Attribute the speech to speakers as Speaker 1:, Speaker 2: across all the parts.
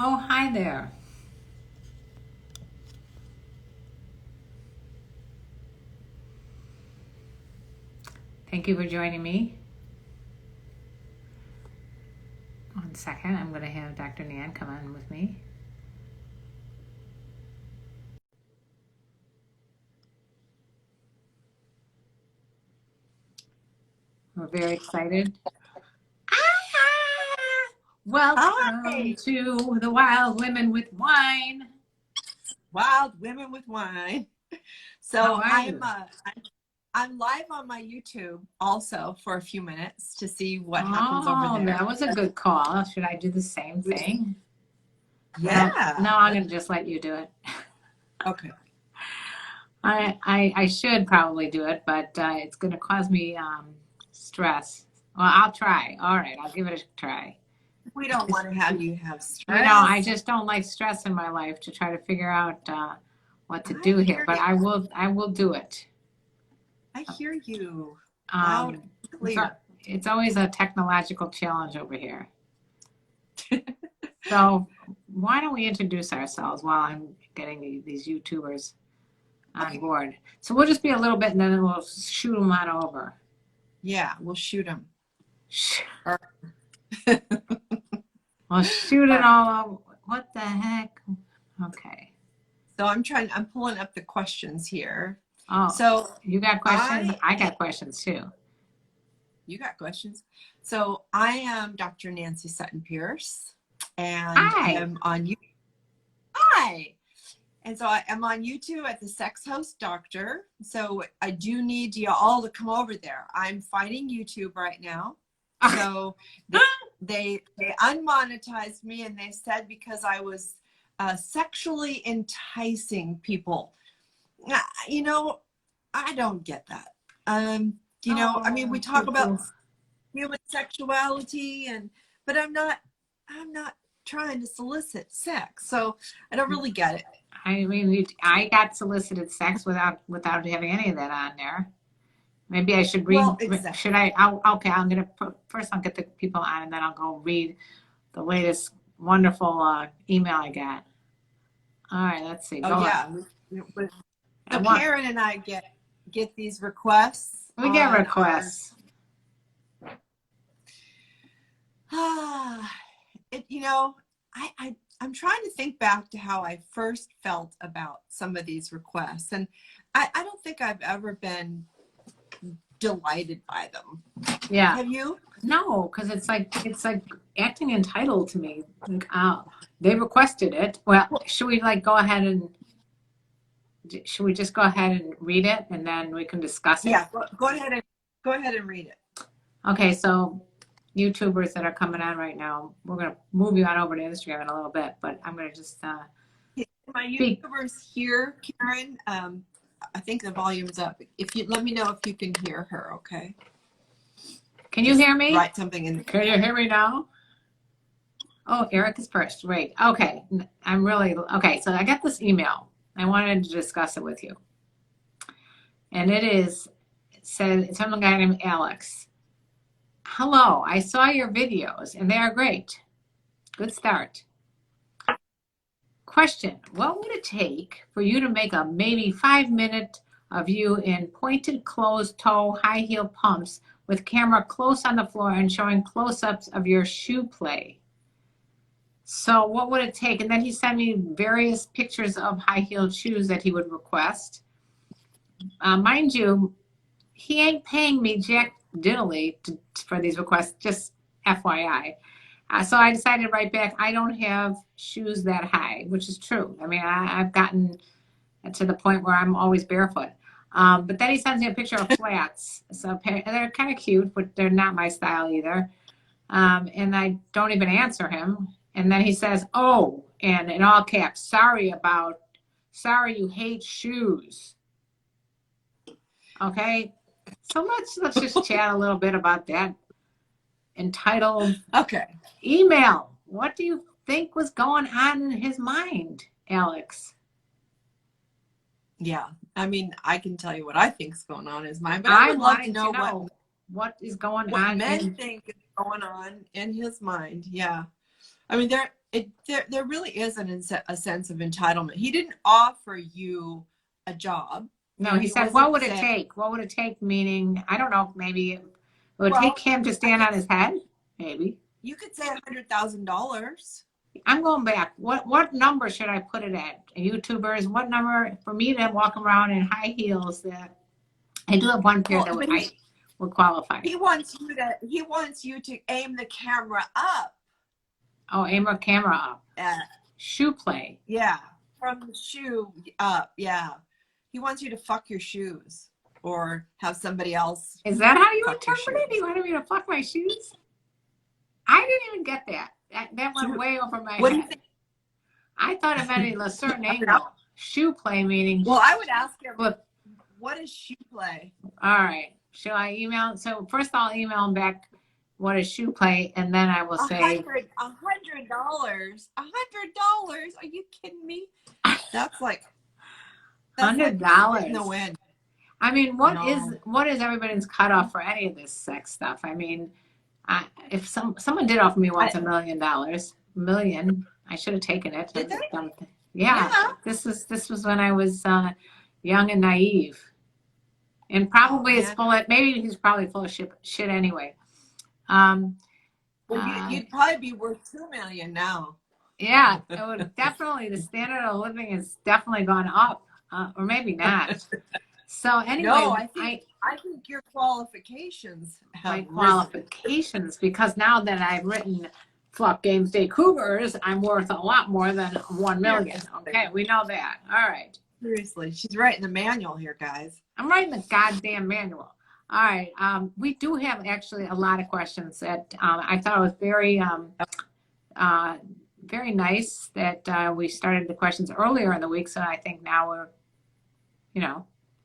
Speaker 1: Oh, hi there. Thank you for joining me. 1 second, I'm going to have Dr. Nan come on with me. We're very excited. Welcome
Speaker 2: Hi,
Speaker 1: to the Wild Women with Wine.
Speaker 2: Wild Women with Wine.
Speaker 1: How
Speaker 2: So
Speaker 1: are you?
Speaker 2: I'm live on my YouTube also for a few minutes to see what happens over
Speaker 1: Oh,
Speaker 2: there.
Speaker 1: that was a good call. Should I do the same thing? Well,
Speaker 2: Yeah.
Speaker 1: no, I'm going to just let you do it.
Speaker 2: Okay.
Speaker 1: I should probably do it, but it's going to cause me stress. Well, I'll try. All right, I'll give it a try.
Speaker 2: We don't want to have you have
Speaker 1: I
Speaker 2: stress.
Speaker 1: just don't like stress in my life to try to figure out what to
Speaker 2: I
Speaker 1: do here,
Speaker 2: hear
Speaker 1: but
Speaker 2: you.
Speaker 1: I will do it.
Speaker 2: I hear you loud
Speaker 1: Um,
Speaker 2: and
Speaker 1: it's,
Speaker 2: clear.
Speaker 1: it's always a technological challenge over here. So why don't we introduce ourselves while I'm getting these YouTubers on
Speaker 2: Okay.
Speaker 1: board? So we'll just be a little bit and then we'll shoot them on over.
Speaker 2: Yeah, we'll shoot them.
Speaker 1: We'll shoot it all over. What the heck? Okay.
Speaker 2: So I'm pulling up the questions here.
Speaker 1: Oh,
Speaker 2: So
Speaker 1: you got questions? I
Speaker 2: I
Speaker 1: got questions too.
Speaker 2: You got questions? So I am Dr. Nancy Sutton Pierce, and I
Speaker 1: Hi.
Speaker 2: am on YouTube. Hi. And so I am on YouTube at the Sex Host Doctor. So I do need you all to come over there. I'm fighting YouTube right now. So they unmonetized me, and they said because I was sexually enticing people. You know, I don't get that. I mean, we talk about human sexuality, but I'm not trying to solicit sex, so I don't really get it.
Speaker 1: I mean, I got solicited sex without having any of that on there. Maybe I should read.
Speaker 2: Well, exactly.
Speaker 1: Should I? Okay, I'm gonna first. I'll get the people on, and then I'll go read the latest wonderful email I got. All right, let's see.
Speaker 2: Oh
Speaker 1: Go
Speaker 2: yeah.
Speaker 1: on.
Speaker 2: So Karen and I get these requests.
Speaker 1: We get requests.
Speaker 2: I'm trying to think back to how I first felt about some of these requests, and I don't think I've ever been delighted by them.
Speaker 1: Yeah.
Speaker 2: Have you?
Speaker 1: No, because it's like acting entitled to me. Like, they requested it. Well, should we go ahead and just go ahead and read it, and then we can discuss it?
Speaker 2: Yeah, go ahead and read it.
Speaker 1: Okay, so YouTubers that are coming on right now, we're gonna move you on over to Instagram in a little bit, but I'm gonna just
Speaker 2: my YouTubers here, Karen. I think the volume's up. If you let me know if you can hear her, okay?
Speaker 1: Can you hear me?
Speaker 2: Write something in.
Speaker 1: Can you hear me now? Oh, Eric is first. Right. Okay. Okay. So I got this email. I wanted to discuss it with you. And it's from a guy named Alex. Hello, I saw your videos and they are great. Good start. Question, what would it take for you to make a maybe 5-minute of you in pointed closed toe high heel pumps with camera close on the floor and showing close-ups of your shoe play? So what would it take? And then he sent me various pictures of high-heeled shoes that he would request. Mind you, he ain't paying me jack diddly for these requests, just FYI. So I decided to write back, I don't have shoes that high, which is true. I mean, I've gotten to the point where I'm always barefoot. But then he sends me a picture of flats. So they're kind of cute, but they're not my style either. And I don't even answer him. And then he says, oh, and in all caps, sorry you hate shoes. Okay. So let's just chat a little bit about that entitled email. What do you think was going on in his mind, Alex?
Speaker 2: Yeah, I mean, I can tell you what I think is going on in his mind, but I would love to know what
Speaker 1: is going
Speaker 2: what
Speaker 1: on.
Speaker 2: men think is going on in his mind. Yeah, I mean, there really is a sense of entitlement. He didn't offer you a job.
Speaker 1: No, he said, what would it take? What would it take? Meaning, I don't know, maybe it would take him to stand on his head? Maybe.
Speaker 2: You could say $100,000.
Speaker 1: I'm going back. What number should I put it at? YouTubers, what number for me to walk around in high heels that I do have one pair that would qualify.
Speaker 2: He wants you to aim the camera up.
Speaker 1: Oh, aim a camera up. Shoe play.
Speaker 2: Yeah. From the shoe up. Yeah. He wants you to fuck your shoes or have somebody else.
Speaker 1: Is that how you interpret it? You wanted me to fuck my shoes? I didn't even get that. That went way over my head.
Speaker 2: What do you think?
Speaker 1: I thought it meant a certain angle. Shoe play meaning.
Speaker 2: Well, I would ask him, what is shoe play?
Speaker 1: All right. Shall I email? So first I'll email him back what is shoe play, and then I will say
Speaker 2: $100. $100. Are you kidding me? That's like
Speaker 1: $100
Speaker 2: in the wind.
Speaker 1: I mean, what is everybody's cutoff for any of this sex stuff? I mean, if someone did offer me once $1 million, I should have taken it.
Speaker 2: Did they?
Speaker 1: Yeah. This was when I was young and naive, and probably maybe he's probably full of shit anyway.
Speaker 2: You'd probably be worth $2 million now.
Speaker 1: Yeah, it would definitely. The standard of living has definitely gone up, or maybe not. So anyway,
Speaker 2: no, I think your qualifications have
Speaker 1: my qualifications, because now that I've written Fuck Games Day Cougars, I'm worth a lot more than $1 million. Okay, we know that. All right.
Speaker 2: Seriously, she's writing the manual here, guys. I'm
Speaker 1: writing the goddamn manual. All right. We do have actually a lot of questions that I thought it was very nice that we started the questions earlier in the week. So I think now we're,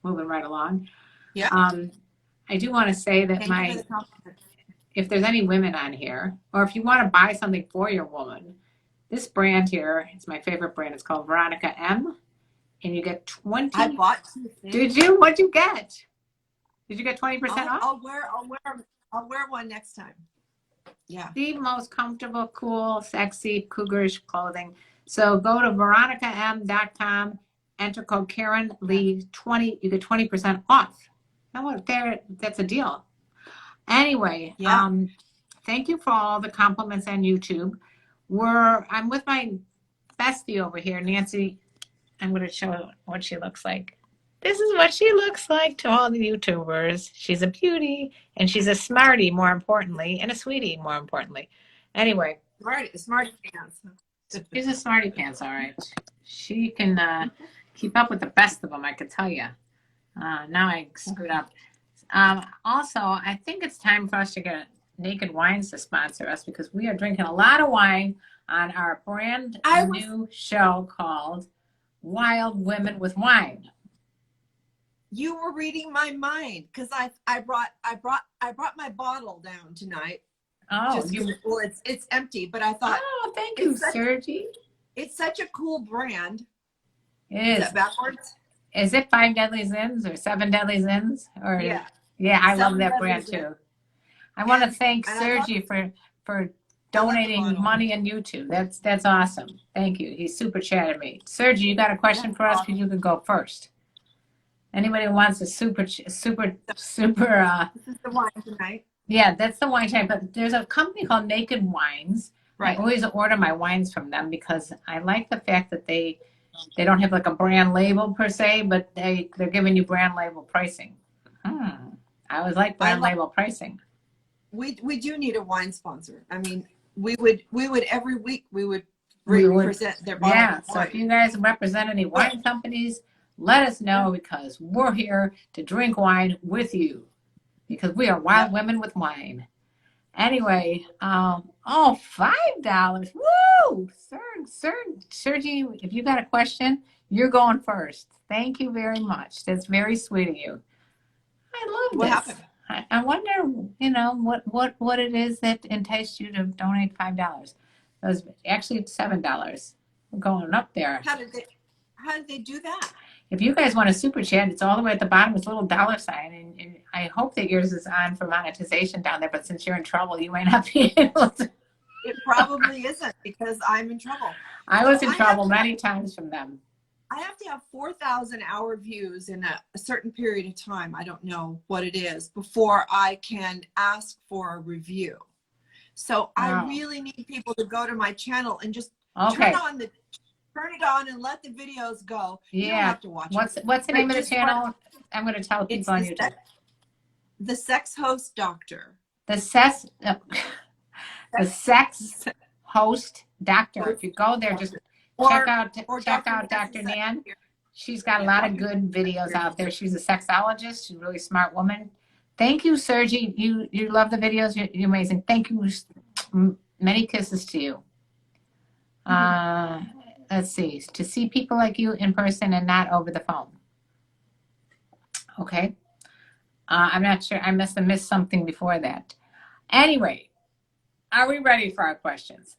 Speaker 1: moving right along.
Speaker 2: Yeah.
Speaker 1: I do want to say that if there's any women on here, or if you want to buy something for your woman, this brand here, it's my favorite brand. It's called Veronica M. And you get 20.
Speaker 2: I bought 2 things.
Speaker 1: Did you? What'd you get? Did you get 20% off?
Speaker 2: I'll wear one next time. Yeah.
Speaker 1: The most comfortable, cool, sexy, cougarish clothing. So go to veronicam.com, enter code Karenlee20, you get 20% off. That's a deal. Anyway, thank you for all the compliments on YouTube. I'm with my bestie over here, Nancy. I'm going to show what she looks like. This is what she looks like to all the YouTubers. She's a beauty, and she's a smarty, more importantly, and a sweetie, more importantly. Anyway.
Speaker 2: Smarty pants.
Speaker 1: She's a smarty pants, all right. She can keep up with the best of them, I could tell you. Now I screwed up. Also, I think it's time for us to get Naked Wines to sponsor us, because we are drinking a lot of wine on our brand new show called Wild Women with Wine.
Speaker 2: You were reading my mind, because I brought my bottle down tonight.
Speaker 1: Oh,
Speaker 2: it's empty, but I thought.
Speaker 1: Oh, thank you, Sergi.
Speaker 2: It's such a cool brand.
Speaker 1: It is.
Speaker 2: Is that backwards?
Speaker 1: Is it 5 Deadly Sins or 7 Deadly Sins? Or yeah, I love that brand too. I want to thank Sergi for donating money on YouTube. That's awesome. Thank you. He super chatted me. Sergi, you got a question for us? Because you can go first. Anybody who wants a super. This is the
Speaker 2: wine tonight.
Speaker 1: Yeah, that's the wine type. But there's a company called Naked Wines.
Speaker 2: Right.
Speaker 1: I always order my wines from them because I like the fact that they don't have like a brand label per se, but they're giving you brand label pricing. I always like brand label pricing.
Speaker 2: We do need a wine sponsor. I mean, we would every week we would represent their bottle.
Speaker 1: Yeah. So if you guys represent any wine companies, let us know, because we're here to drink wine with you, because we are wild women with wine. Anyway, $5. Woo! Sergi, if you got a question, you're going first. Thank you very much. That's very sweet of you. I love this.
Speaker 2: What happened?
Speaker 1: I wonder, what it is that enticed you to donate $5. It was actually $7. We're going up there.
Speaker 2: How did they do that?
Speaker 1: If you guys want a super chat, it's all the way at the bottom with a little $ sign, and I hope that yours is on for monetization down there, but since you're in trouble, you might not be able to.
Speaker 2: It probably isn't because I'm in trouble.
Speaker 1: I was in trouble many times from them.
Speaker 2: I have to have 4,000 hour views in a certain period of time. I don't know what it is before I can ask for a review. So I really need people to go to my channel and just turn it on and let the videos go.
Speaker 1: Yeah.
Speaker 2: You don't have to watch
Speaker 1: What's
Speaker 2: it.
Speaker 1: the name of the channel? I'm going to tell people on YouTube.
Speaker 2: The Sex Host Doctor.
Speaker 1: The Sex Host Doctor. If you go there, just check out Dr. Nan. She's got a lot of good videos out there. She's a sexologist. She's a really smart woman. Thank you, Sergi. You love the videos. You're amazing. Thank you. Many kisses to you. Let's see. To see people like you in person and not over the phone. Okay. I'm not sure. I must have missed something before that. Anyway, are we ready for our questions?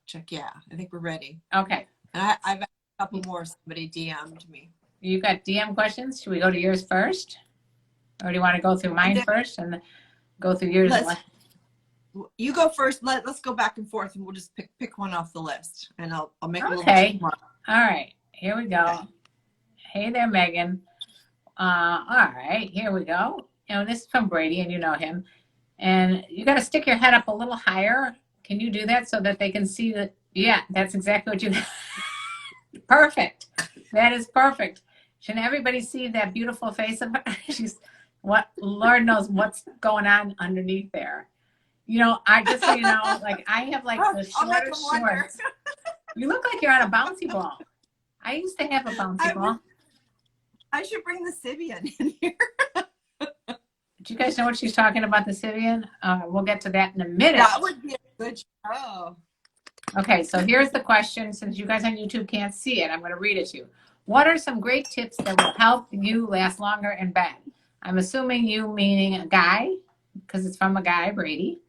Speaker 2: Check. Yeah, I think we're ready.
Speaker 1: Okay.
Speaker 2: And I've got a couple more. Somebody DM'd me.
Speaker 1: You got DM questions? Should we go to yours first? Or do you want to go through mine first and go through yours?
Speaker 2: You go first. Let's go back and forth, and we'll just pick one off the list, and I'll make a little
Speaker 1: more. All right, here we go. Okay. Hey there, Megan. All right, here we go. This is from Brady, and you know him. And you got to stick your head up a little higher. Can you do that so that they can see that? Yeah, that's exactly what you. Perfect. That is perfect. Shouldn't everybody see that beautiful face of her? Lord knows what's going on underneath there. I just, like I have like the shortest shorts. You look like you're on a bouncy ball. I used to have a bouncy ball.
Speaker 2: I should bring the Sibian in here.
Speaker 1: Do you guys know what she's talking about, the Sibian? We'll get to that in a minute.
Speaker 2: That would be a good show.
Speaker 1: Okay, so here's the question. Since you guys on YouTube can't see it, I'm going to read it to you. What are some great tips that will help you last longer in bed? I'm assuming you meaning a guy, because it's from a guy, Brady.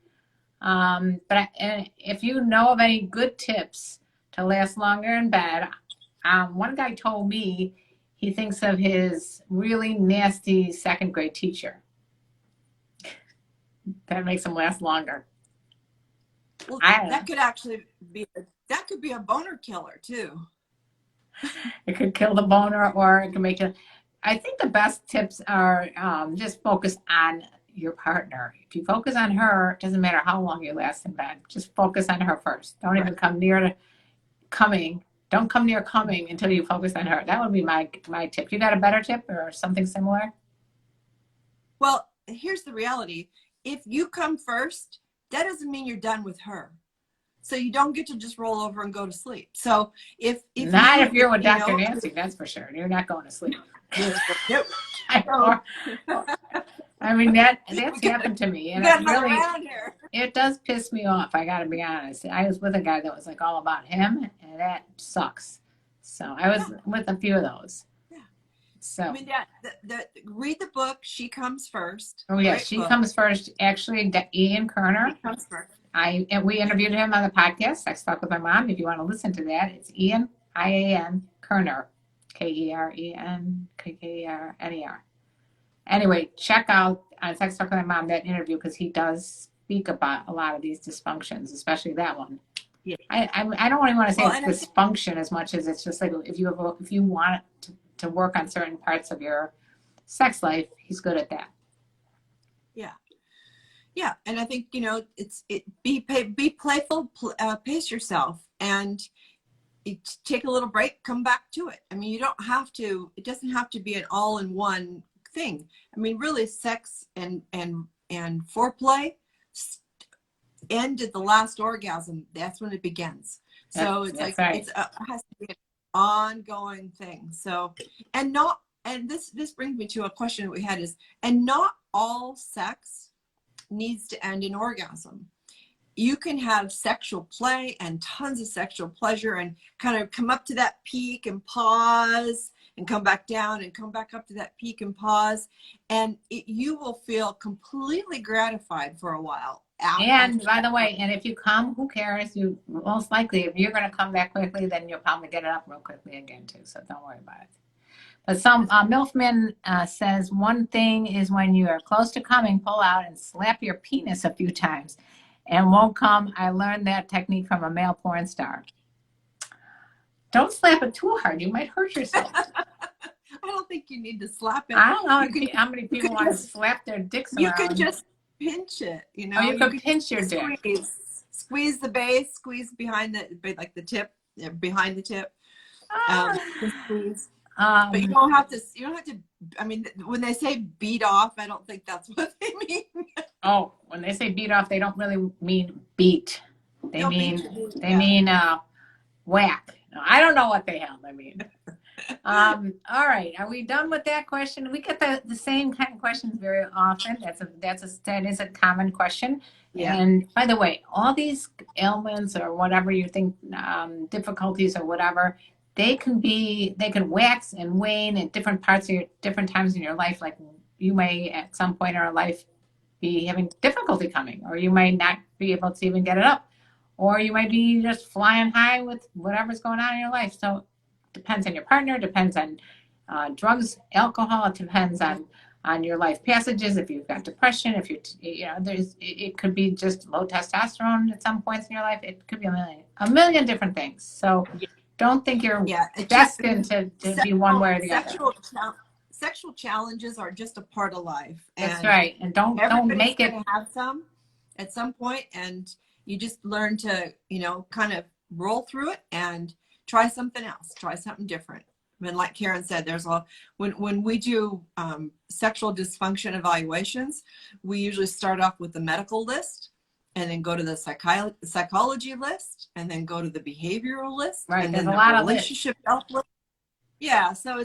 Speaker 1: But if you know of any good tips to last longer in bed, one guy told me he thinks of his really nasty second grade teacher. That makes him last longer.
Speaker 2: Well, that could actually be a boner killer too.
Speaker 1: It could kill the boner, or it can make it. I think the best tips are just focus on your partner. If you focus on her, it doesn't matter how long you last in bed. Just focus on her first. Don't even come near to coming. Don't come near coming until you focus on her. That would be my tip. You got a better tip or something similar?
Speaker 2: Well, here's the reality. If you come first, that doesn't mean you're done with her. So you don't get to just roll over and go to sleep. So if you're with Dr.
Speaker 1: Nancy, that's for sure. You're not going to sleep.
Speaker 2: Nope.
Speaker 1: I mean, that's happened to me. And it does piss me off. I got to be honest. I was with a guy that was like all about him, and that sucks. So I was with a few of those. Yeah. So
Speaker 2: I mean, read the book. She Comes First.
Speaker 1: Oh yeah, She Comes First. Actually, Ian Kerner.
Speaker 2: She Comes First.
Speaker 1: We interviewed him on the podcast. I Stuck with My Mom. If you want to listen to that, it's Ian IAN Kerner, KERENKERNER. Anyway, check out on Sex Talk with My Mom that interview, because he does speak about a lot of these dysfunctions, especially that one. Yeah. I don't really want to say it's dysfunction as much as it's just like if you want to work on certain parts of your sex life, he's good at that.
Speaker 2: Yeah. Yeah, and I think be playful, pace yourself, and take a little break, come back to it. I mean, you don't have to. It doesn't have to be an all-in-one thing. I mean, really, sex and foreplay end at the last orgasm. That's when it begins. So it has to be an ongoing thing. So and this brings me to a question that we had not all sex needs to end in orgasm. You can have sexual play and tons of sexual pleasure and kind of come up to that peak and pause and come back down and come back up to that peak and pause. And you will feel completely gratified for a while.
Speaker 1: And by the way, and if you come, who cares? You most likely, if you're going to come back quickly, then you'll probably get it up real quickly again too. So don't worry about it. But some Milfman says one thing is when you are close to coming, pull out and slap your penis a few times. and won't come. I learned that technique from a male porn star. Don't slap it too hard. You might hurt yourself.
Speaker 2: I don't think you need to slap it.
Speaker 1: I don't know how many people want to slap their dicks around.
Speaker 2: You can just pinch it, you know.
Speaker 1: Oh, you can pinch your dick.
Speaker 2: Squeeze the base, squeeze behind the tip, behind the tip. Squeeze. But you don't have to. I mean, when they say beat off, I don't think that's what they mean.
Speaker 1: Oh, when they say beat off, they don't really mean beat. They mean whack. No, I don't know what the hell they mean. All right, are we done with that question? We get the same kind of questions very often. That is a common question. Yeah. And by the way, all these ailments or whatever you think, difficulties or whatever, they can wax and wane at different times in your life. Like you may at some point in your life be having difficulty coming, or you might not be able to even get it up, or you might be just flying high with whatever's going on in your life. So depends on your partner, depends on drugs, alcohol, it depends on your life passages. If you've got depression, if it could be just low testosterone at some points in your life. It could be a million different things. So don't think you're destined to be one way or the other.
Speaker 2: Sexual challenges are just a part of life.
Speaker 1: That's right. And don't make it
Speaker 2: have some at some point, and you just learn to, kind of roll through it and try something else, try something different. I mean, like Karen said, when we do sexual dysfunction evaluations, we usually start off with the medical list, and then go to the psychology list, and then go to the behavioral list,
Speaker 1: right?
Speaker 2: And
Speaker 1: There's
Speaker 2: then
Speaker 1: a lot of
Speaker 2: relationship health list. Yeah, so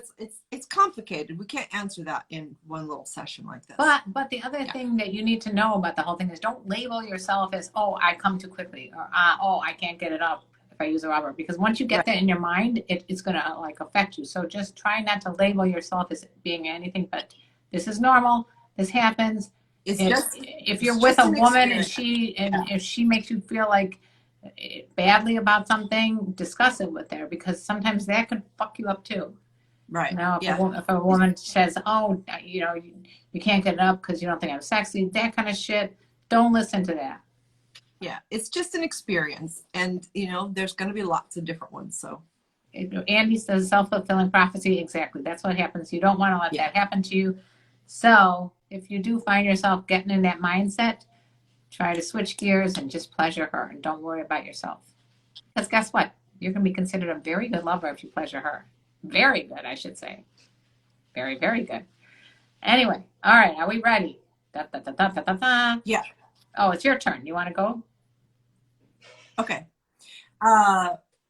Speaker 2: it's complicated. We can't answer that in one little session like this.
Speaker 1: But the other thing that you need to know about the whole thing is don't label yourself as, oh, I come too quickly, or oh, I can't get it up if I use a rubber, because once you get that in your mind, it's going to affect you. So just try not to label yourself as being anything but this is normal. This happens. If you're with a woman and if she makes you feel like badly about something, discuss it with her, because sometimes that could fuck you up too.
Speaker 2: Right.
Speaker 1: If a woman says, oh, you can't get it up because you don't think I'm sexy, that kind of shit, don't listen to that.
Speaker 2: Yeah, it's just an experience, and there's going to be lots of different ones. So
Speaker 1: Andy says self-fulfilling prophecy. Exactly. That's what happens. You don't want to let that happen to you. So if you do find yourself getting in that mindset, try to switch gears and just pleasure her, and don't worry about yourself. Because guess what? You're going to be considered a very good lover if you pleasure her. Very good, I should say. Very, very good. Anyway, all right, are we ready?
Speaker 2: Yeah.
Speaker 1: Oh, it's your turn. You want to go?
Speaker 2: Okay.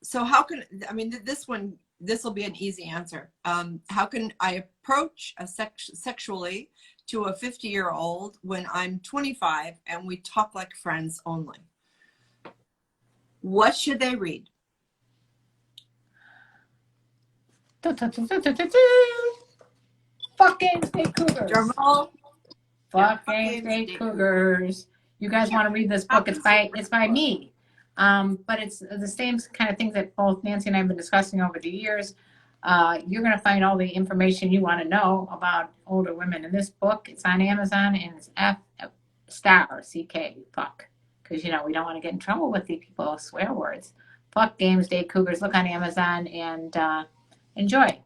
Speaker 2: So this will be an easy answer. How can I approach sexually to a 50-year-old when I'm 25 and we talk like friends only? What should they read?
Speaker 1: Fucking State Cougars.
Speaker 2: Jamal.
Speaker 1: Fucking State Cougars. You guys want to read this book? It's by me. But it's the same kind of things that both Nancy and I have been discussing over the years. You're going to find all the information you want to know about older women in this book. It's on Amazon, and it's F***, fuck. Because, we don't want to get in trouble with the people who swear words. Fuck games, date cougars. Look on Amazon and enjoy.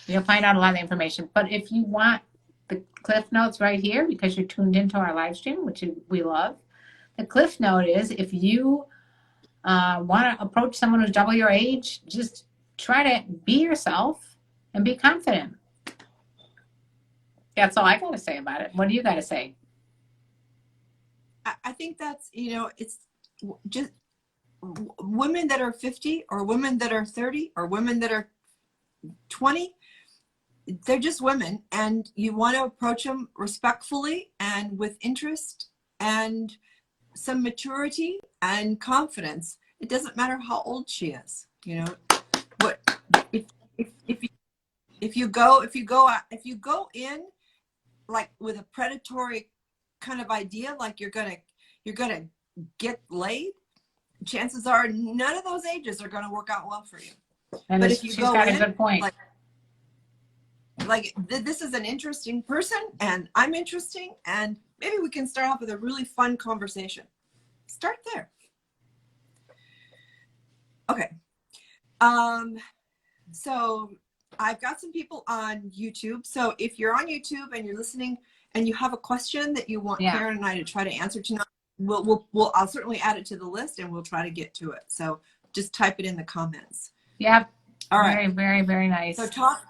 Speaker 1: You'll find out a lot of information. But if you want the Cliff Notes right here, because you're tuned into our live stream, which we love, the Cliff Note is if you want to approach someone who's double your age, just try to be yourself and be confident. That's all I got to say about it. What do you got to say?
Speaker 2: I think that's, it's just women that are 50 or women that are 30 or women that are 20, they're just women, and you want to approach them respectfully and with interest and some maturity and confidence. It doesn't matter how old she is. What if you go in like with a predatory kind of idea, like you're gonna get laid, chances are none of those ages are gonna work out well for you.
Speaker 1: And but if you go in, a good point.
Speaker 2: Like this is an interesting person, and I'm interesting, and maybe we can start off with a really fun conversation. start there. Okay. So I've got some people on YouTube. So if you're on YouTube and you're listening and you have a question that you want Karen and I to try to answer tonight, I'll certainly add it to the list and we'll try to get to it. So just type it in the comments.
Speaker 1: Yep.
Speaker 2: All right.
Speaker 1: Very, very, very nice.
Speaker 2: So talk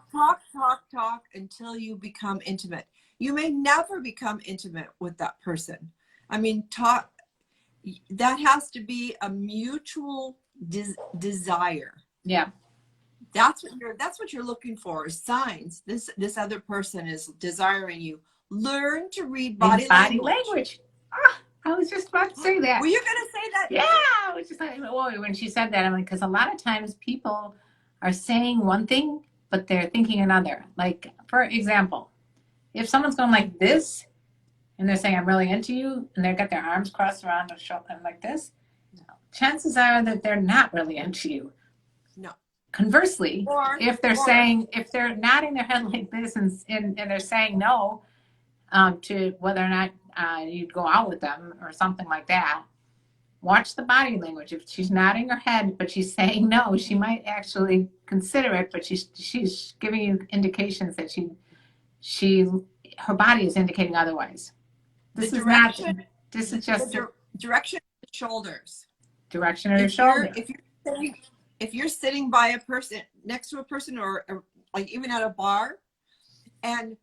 Speaker 2: until you become intimate. You may never become intimate with that person. I mean, that has to be a mutual desire.
Speaker 1: Yeah.
Speaker 2: That's what you're looking for, is signs. This other person is desiring you. Learn to read body language.
Speaker 1: I was just about to say that.
Speaker 2: Were you going to say that?
Speaker 1: Yeah, I was just like, whoa, when she said that, I'm like, because a lot of times people are saying one thing, but they're thinking another. Like, for example, if someone's going like this, and they're saying, I'm really into you, and they've got their arms crossed around their shoulder like this, chances are that they're not really into you.
Speaker 2: No.
Speaker 1: Conversely, if they're nodding their head like this and they're saying no to whether or not you'd go out with them or something like that, watch the body language. If she's nodding her head but she's saying no, she might actually consider it, but she's giving you indications that her body is indicating otherwise. This is just
Speaker 2: the direction of the shoulders.
Speaker 1: Direction of your shoulder.
Speaker 2: If you're sitting by a person, next to a person, or like even at a bar, and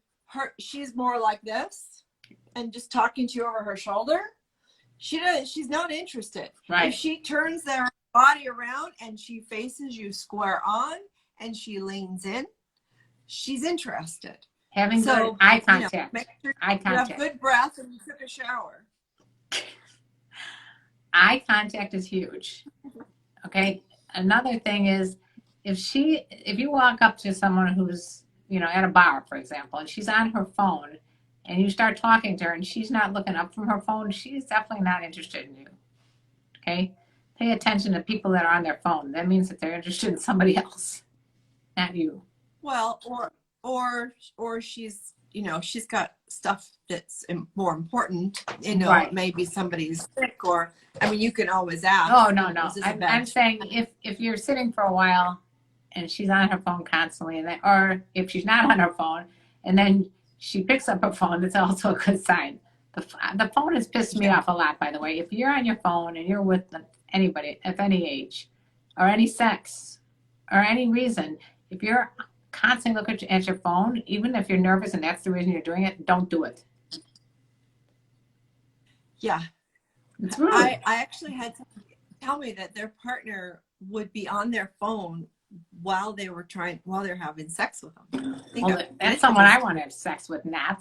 Speaker 2: she's more like this and just talking to you over her shoulder, she's not interested.
Speaker 1: Right.
Speaker 2: If she turns their body around and she faces you square on and she leans in, she's interested.
Speaker 1: Having good eye contact.
Speaker 2: Make sure
Speaker 1: eye contact.
Speaker 2: You have good breath and you took a shower.
Speaker 1: Eye contact is huge. Okay. Another thing is, if you walk up to someone who's, at a bar, for example, and she's on her phone and you start talking to her and she's not looking up from her phone, she's definitely not interested in you. Okay. Pay attention to people that are on their phone. That means that they're interested in somebody else, not you.
Speaker 2: Well, or she's, she's got stuff that's more important,
Speaker 1: right.
Speaker 2: Maybe somebody's sick, or, you can always ask.
Speaker 1: Oh, no. I'm saying if you're sitting for a while and she's on her phone constantly, or if she's not on her phone and then she picks up her phone, that's also a good sign. The phone has pissed me off a lot, by the way. If you're on your phone and you're with anybody of any age or any sex or any reason, if you're constantly looking at your phone, even if you're nervous and that's the reason you're doing it, don't do it.
Speaker 2: Yeah.
Speaker 1: It's rude.
Speaker 2: I actually had someone tell me that their partner would be on their phone while they're having sex with them.
Speaker 1: Well, that's someone I want to have sex with, Nat.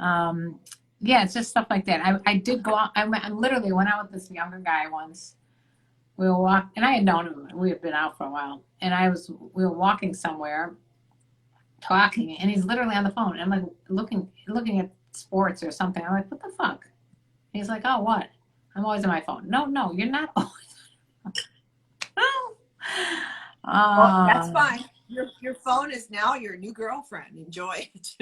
Speaker 1: Yeah, it's just stuff like that. I did go out. I literally went out with this younger guy once. We were walking, and I had known him. We had been out for a while, and we were walking somewhere, talking, and he's literally on the phone. And I'm like looking at sports or something. I'm like, what the fuck? And he's like, oh, what? I'm always on my phone. No, you're not always.
Speaker 2: Well, that's fine. Your phone is now your new girlfriend. Enjoy it.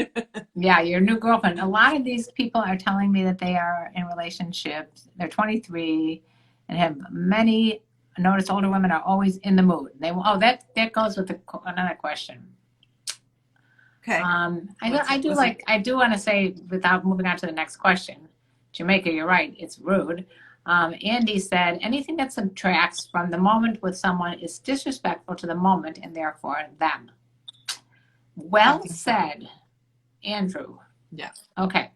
Speaker 1: Yeah, your new girlfriend. A lot of these people are telling me that they are in relationships. They're 23 and have many. Notice older women are always in the mood. That goes with another question.
Speaker 2: Okay.
Speaker 1: I do want to say, without moving on to the next question, Jamaica, you're right. It's rude. Andy said, anything that subtracts from the moment with someone is disrespectful to the moment and therefore them. Well said, Andrew.
Speaker 2: Yeah.
Speaker 1: Okay.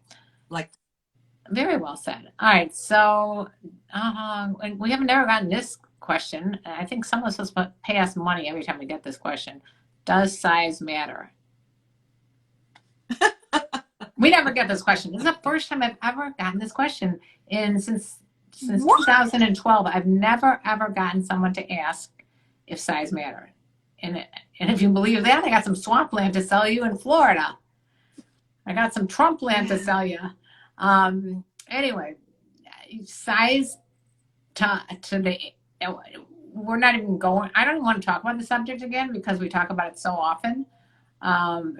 Speaker 1: Very well said. All right. So we have never gotten this question. I think someone is supposed to pay us money every time we get this question. Does size matter? We never get this question. This is the first time I've ever gotten this question. Since 2012, I've never, ever gotten someone to ask if size mattered. And if you believe that, I got some swampland to sell you in Florida. I got some Trump land to sell you. Anyway, size we're not even going, I don't even want to talk about the subject again because we talk about it so often.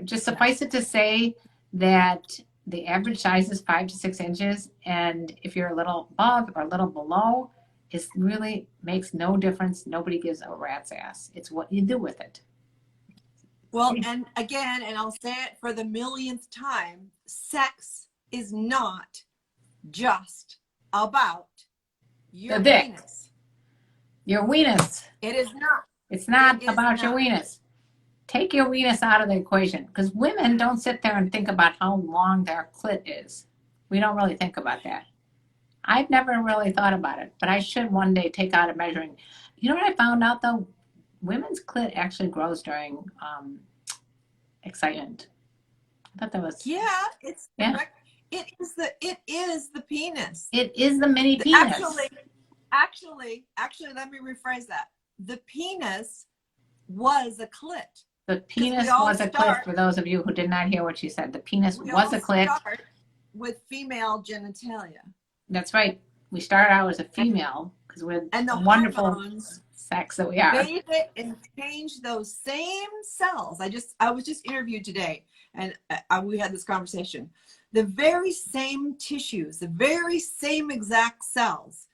Speaker 1: Just suffice it to say that the average size is 5 to 6 inches, and if you're a little above or a little below, it really makes no difference. Nobody gives a rat's ass. It's what you do with it.
Speaker 2: Well, and again, and I'll say it for the millionth time, sex is not just about your
Speaker 1: The dick.
Speaker 2: penis.
Speaker 1: Your weenus.
Speaker 2: It is not.
Speaker 1: It's not
Speaker 2: It is
Speaker 1: about your
Speaker 2: not.
Speaker 1: weenus. Take your weenus out of the equation, because women don't sit there and think about how long their clit is. We don't really think about that. I've never really thought about it, but I should one day take out a measuring. You know what I found out though? Women's clit actually grows during excitement. I thought that was
Speaker 2: It's
Speaker 1: yeah.
Speaker 2: it is the penis.
Speaker 1: It is the mini penis.
Speaker 2: Actually, let me rephrase that. The penis was a clit.
Speaker 1: The penis was a clit. For those of you who did not hear what she said, the penis was a clit.
Speaker 2: Start with female genitalia.
Speaker 1: That's right. We started out as a female because we're
Speaker 2: the
Speaker 1: wonderful
Speaker 2: hormones
Speaker 1: sex that we are.
Speaker 2: Made it and changed those same cells. I was just interviewed today, and we had this conversation. The very same tissues, the very same exact cells.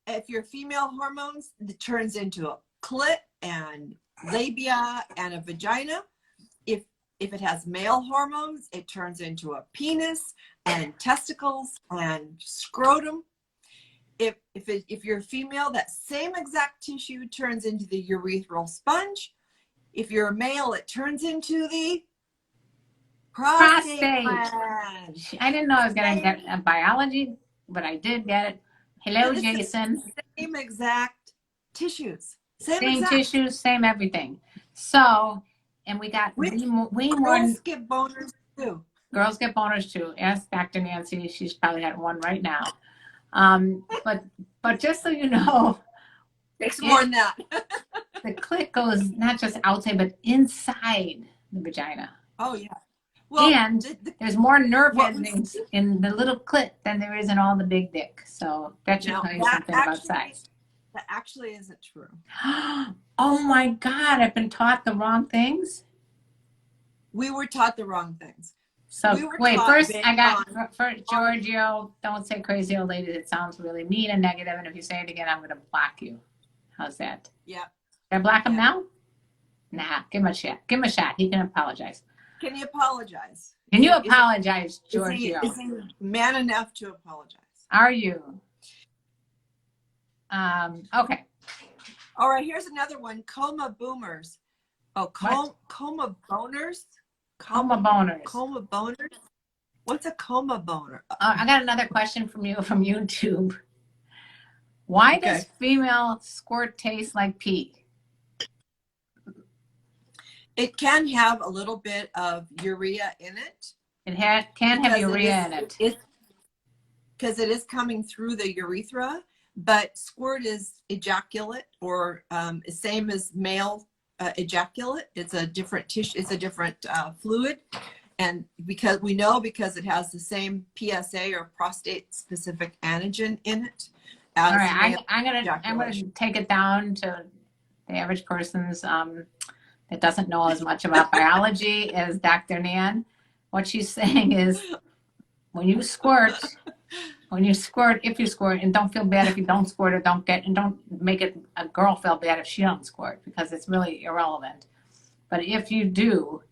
Speaker 2: If you're female hormones, it turns into a clit and labia and a vagina. If it has male hormones, it turns into a penis and testicles and scrotum. If you're female, that same exact tissue turns into the urethral sponge. If you're a male, it turns into the prostate gland.
Speaker 1: I didn't know I was going to get a biology, but I did get it. Hello, Jason.
Speaker 2: Same exact tissues.
Speaker 1: Same tissues, same everything. So, and we got way more.
Speaker 2: Girls get boners too.
Speaker 1: Girls get boners too. Ask Dr. Nancy. She's probably got one right now. But just so you know,
Speaker 2: it's more than that.
Speaker 1: The clit goes not just outside, but inside the vagina.
Speaker 2: Oh yeah. Well,
Speaker 1: and there's more nerve endings in the little clit than there is in all the big dick. So that should tell you something about size.
Speaker 2: That actually isn't true.
Speaker 1: Oh my God, I've been taught the wrong things.
Speaker 2: We were taught the wrong things.
Speaker 1: So wait, first I got for Giorgio, don't say crazy old lady. It sounds really mean and negative, and if you say it again, I'm going to block you. How's that?
Speaker 2: Yeah.
Speaker 1: Can I block him now? Nah, give him a shot. Give him a shot. He can apologize.
Speaker 2: Can you apologize?
Speaker 1: Can you apologize, Giorgio?
Speaker 2: Is he man enough to apologize?
Speaker 1: Are you? Okay.
Speaker 2: All right, here's another one. Coma boomers. Oh, coma boners?
Speaker 1: Coma boners.
Speaker 2: Coma boners? What's a coma boner?
Speaker 1: I got another question from you from YouTube. Why does female squirt taste like pee?
Speaker 2: It can have a little bit of urea in it.
Speaker 1: It can have urea in it.
Speaker 2: Because it is coming through the urethra, but squirt is ejaculate, or same as male ejaculate. It's a different tissue. It's a different fluid, and because it has the same PSA or prostate specific antigen in it.
Speaker 1: All right, I'm gonna take it down to the average person's that doesn't know as much about biology as Dr. Nan. What she's saying is, when you squirt, if you squirt, and don't feel bad if you don't squirt, or don't make it a girl feel bad if she don't squirt, because it's really irrelevant. But if you do,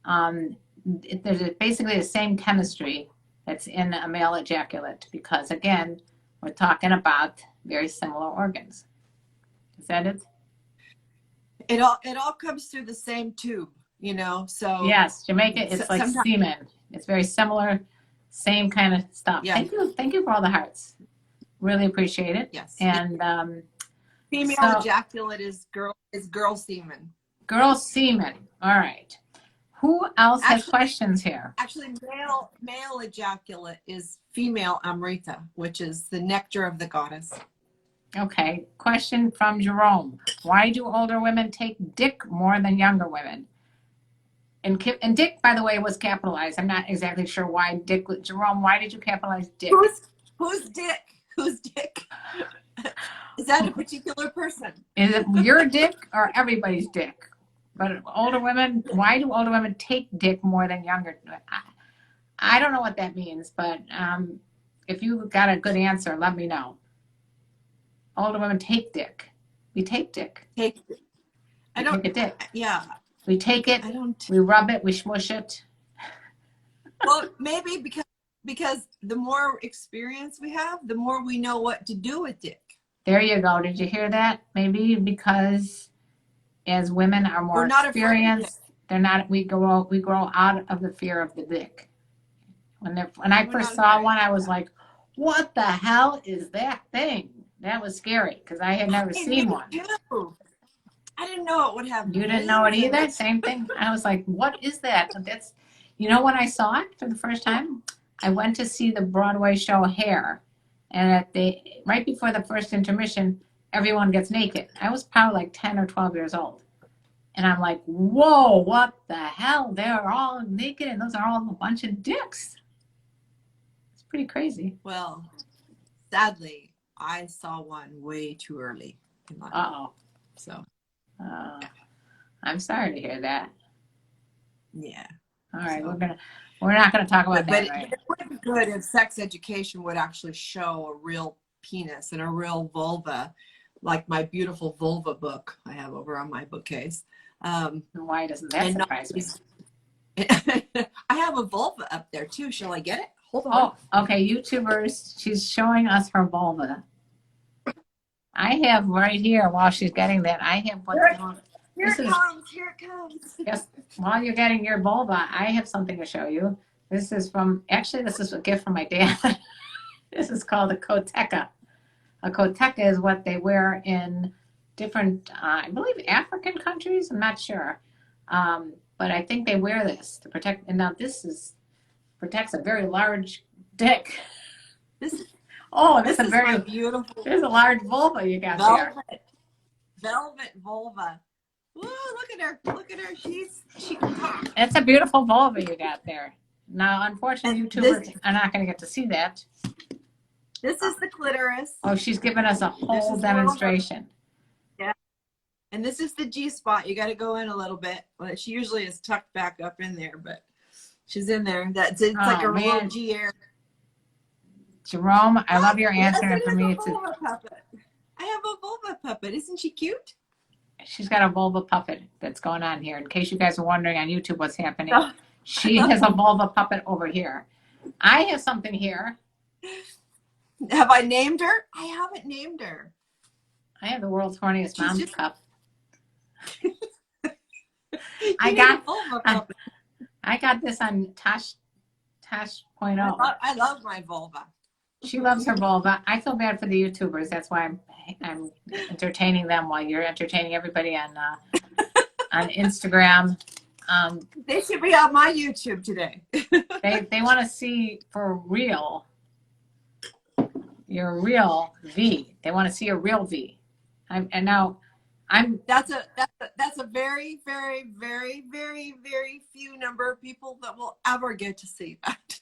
Speaker 1: there's basically the same chemistry that's in a male ejaculate, because again, we're talking about very similar organs. Is that it?
Speaker 2: It all comes through the same tube, so.
Speaker 1: Yes, Jamaica, it's like semen. It's very similar, same kind of stuff. Yeah. Thank you for all the hearts. Really appreciate it.
Speaker 2: Yes.
Speaker 1: And
Speaker 2: female ejaculate is girl semen.
Speaker 1: Girl semen. All right. Who else has questions here?
Speaker 2: Actually, male ejaculate is female amrita, which is the nectar of the goddess.
Speaker 1: Okay. Question from Jerome. Why do older women take dick more than younger women? And dick, by the way, was capitalized. I'm not exactly sure why dick. Jerome, why did you capitalize dick?
Speaker 2: Who's dick? Who's dick? Is that a particular person?
Speaker 1: Is it your dick or everybody's dick? But older women, why do older women take dick more than younger? I don't know what that means, but if you got a good answer, let me know. Older women take dick. We take dick.
Speaker 2: Take. I
Speaker 1: We
Speaker 2: don't.
Speaker 1: take a dick.
Speaker 2: Yeah.
Speaker 1: We take it.
Speaker 2: I don't.
Speaker 1: We rub it. We smush it.
Speaker 2: Well, maybe because the more experience we have, the more we know what to do with dick.
Speaker 1: There you go. Did you hear that? Maybe because as women are more
Speaker 2: We're not
Speaker 1: experienced, we grow out of the fear of the dick. When I first saw one, I was like, "What the hell is that thing?" That was scary because I had never seen one.
Speaker 2: Too. I didn't know it would have.
Speaker 1: You didn't know it either? Same thing. I was like, "What is that?" That's, when I saw it for the first time, I went to see the Broadway show Hair, and right before the first intermission, everyone gets naked. I was probably like 10 or 12 years old. And I'm like, whoa, what the hell? They're all naked and those are all a bunch of dicks. It's pretty crazy.
Speaker 2: Well, sadly, I saw one way too early in life.
Speaker 1: Uh-oh.
Speaker 2: So.
Speaker 1: I'm sorry to hear that.
Speaker 2: Yeah.
Speaker 1: All right, we're not gonna talk about that, right?
Speaker 2: But it would be good if sex education would actually show a real penis and a real vulva, like my beautiful vulva book I have over on my bookcase.
Speaker 1: Why doesn't that surprise me?
Speaker 2: I have a vulva up there too. Shall I get it? Hold on.
Speaker 1: Oh, okay, YouTubers, she's showing us her vulva. I have right here, while she's getting that, I have what's on.
Speaker 2: Here it comes.
Speaker 1: Yes, while you're getting your vulva, I have something to show you. This is a gift from my dad. This is called a koteka. A koteka is what they wear in different, I believe, African countries. I'm not sure. But I think they wear this to protect. And now protects a very large dick. This is my
Speaker 2: beautiful.
Speaker 1: There's a large vulva you got there.
Speaker 2: Velvet vulva. Woo, look at her. She can talk.
Speaker 1: It's a beautiful vulva you got there. Now, unfortunately, YouTubers are not going to get to see that.
Speaker 2: This is the clitoris.
Speaker 1: Oh, she's giving us a whole demonstration.
Speaker 2: Yeah. And this is the G-spot. You got to go in a little bit. Well, she usually is tucked back up in there, but she's in there. It's like a real G area.
Speaker 1: Jerome, I love your answer. And for me,
Speaker 2: I have a vulva puppet. Isn't she cute?
Speaker 1: She's got a vulva puppet that's going on here. In case you guys are wondering on YouTube what's happening, she has a vulva puppet over here. I have something here.
Speaker 2: Have I named her? I haven't named her.
Speaker 1: I have the world's horniest mom's cup. I got this on Tosh.0.
Speaker 2: I love my vulva.
Speaker 1: She loves her vulva. I feel bad for the YouTubers. That's why I'm entertaining them while you're entertaining everybody on Instagram.
Speaker 2: They should be on my YouTube today.
Speaker 1: They want to see for real your real V. They want to see a real V.
Speaker 2: That's a very, very, very, very, very few number of people that will ever get to see that.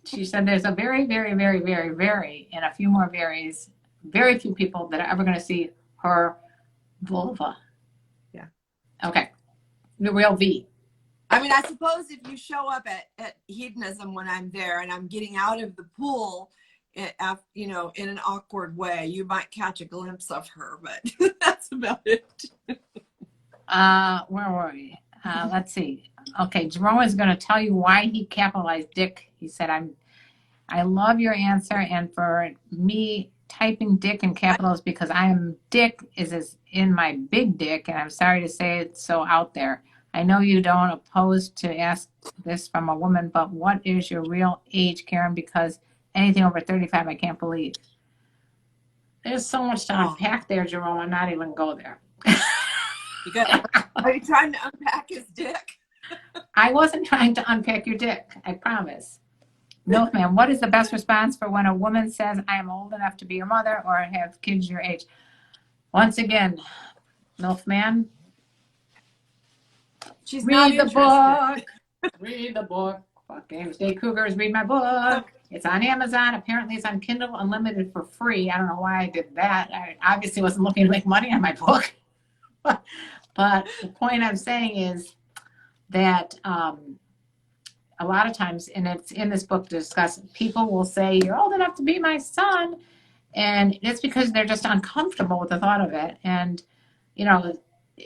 Speaker 1: She said there's a very, very, very, very, very, and a few more varies, very few people that are ever going to see her vulva.
Speaker 2: Yeah.
Speaker 1: Okay. The real V.
Speaker 2: I mean, I suppose if you show up at hedonism when I'm there and I'm getting out of the pool, in an awkward way, you might catch a glimpse of her, but that's about it.
Speaker 1: Where were we? Let's see. Okay, Jerome is going to tell you why he capitalized dick. He said, I love your answer, and for me, typing dick in capitals because dick is in my big dick, and I'm sorry to say it so out there. I know you don't oppose to ask this from a woman, but what is your real age, Karen? Because anything over 35, I can't believe. There's so much to unpack there, Jerome. I'm not even go there.
Speaker 2: Are you trying to unpack his dick?
Speaker 1: I wasn't trying to unpack your dick. I promise. Milkman, what is the best response for when a woman says, I am old enough to be your mother or have kids your age? Once again, Milkman, read the book. Read the book. Fuck Games Day Cougars, read my book. It's on Amazon. Apparently it's on Kindle Unlimited for free. I don't know why I did that. I obviously wasn't looking to make money on my book. But the point I'm saying is that a lot of times, and it's in this book to discuss, people will say, you're old enough to be my son. And it's because they're just uncomfortable with the thought of it. And, you know,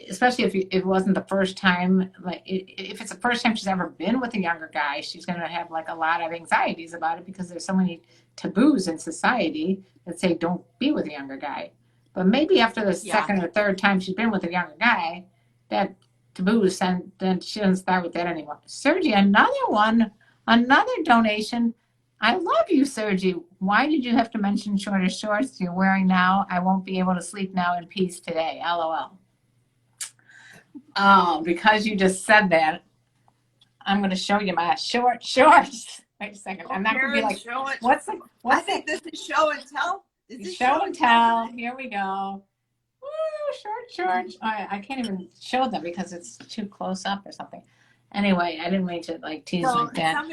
Speaker 1: especially if it wasn't the first time, like if it's the first time she's ever been with a younger guy, she's going to have like a lot of anxieties about it because there's so many taboos in society that say don't be with a younger guy. But maybe after the second or third time she's been with a younger guy, that taboos, and then she doesn't start with that anymore. Sergi, another one, another donation. I love you, Sergi. Why did you have to mention shorter shorts you're wearing now? I won't be able to sleep now in peace today. LOL. Oh, because you just said that, I'm going to show you my short shorts. Wait a second. I'm not going to be like,
Speaker 2: I think this is show and tell.
Speaker 1: Show and tell. Here we go. Woo, short shorts. I can't even show them because it's too close up or something. Anyway, I didn't mean to like tease like that.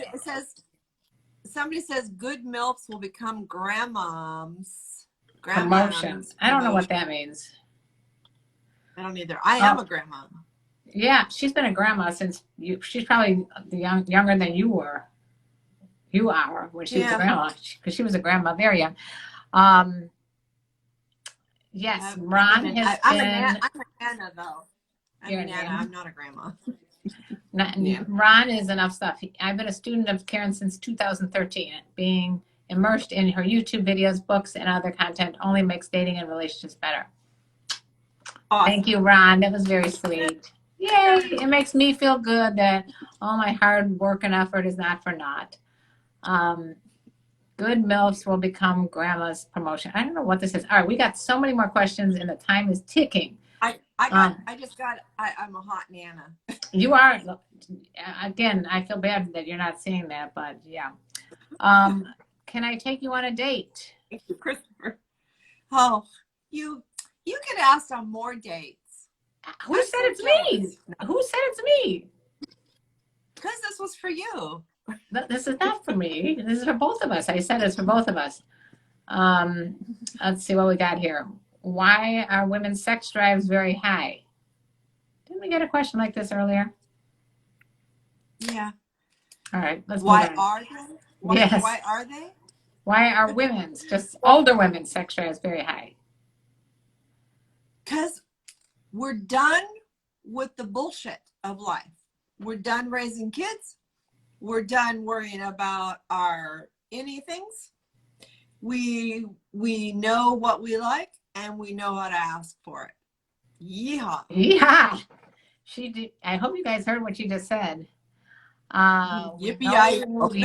Speaker 2: Somebody says good MILFs will become grandmoms.
Speaker 1: Promotion. I don't know what that means.
Speaker 2: I don't either. I am a grandma.
Speaker 1: Yeah, she's been a grandma since she's probably younger than you were. You are when she was a grandma, because she was a grandma very young. Yes, Ron has been.
Speaker 2: I'm a nana though. I'm a nana. I'm not a grandma.
Speaker 1: Ron is enough stuff. I've been a student of Karen since 2013. Being immersed in her YouTube videos, books, and other content only makes dating and relationships better. Awesome. Thank you, Ron. That was very sweet. Yay! It makes me feel good that all my hard work and effort is not for naught. Good MILFs will become grandma's promotion. I don't know what this is. All right, we got so many more questions, and the time is ticking.
Speaker 2: I'm a hot nana.
Speaker 1: You are. Again, I feel bad that you're not seeing that, but yeah. Can I take you on a date?
Speaker 2: Thank you, Christopher. Oh, you get asked on more dates.
Speaker 1: Who said it's me? Who said it's me?
Speaker 2: Because this was for you.
Speaker 1: This is not for me. This is for both of us. I said it's for both of us. Let's see what we got here. Why are women's sex drives very high? Didn't we get a question like this earlier?
Speaker 2: Yeah.
Speaker 1: All right. Let's
Speaker 2: Why
Speaker 1: move on.
Speaker 2: are they?
Speaker 1: Yes.
Speaker 2: Why are they?
Speaker 1: Why are women's, just older women's sex drives very high?
Speaker 2: Because we're done with the bullshit of life. We're done raising kids. We're done worrying about our anythings. We know what we like and we know how to ask for it. Yeehaw.
Speaker 1: Yeah. She did. I hope you guys heard what she just said. We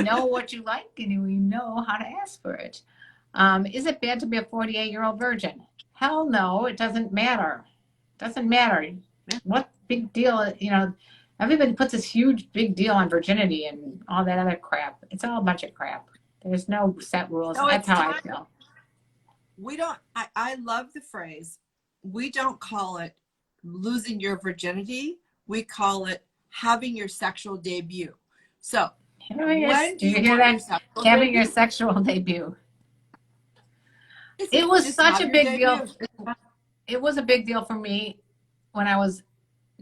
Speaker 1: know what you like and we know how to ask for it. Is it bad to be a 48-year-old virgin? Hell no, it doesn't matter. Doesn't matter. What big deal, everybody puts this huge big deal on virginity and all that other crap. It's all a bunch of crap. There's no set rules. No, that's how I feel.
Speaker 2: I love the phrase, we don't call it losing your virginity. We call it having your sexual debut. So when do you hear that?
Speaker 1: Having your sexual debut. It was such a big deal. It was a big deal for me when I was,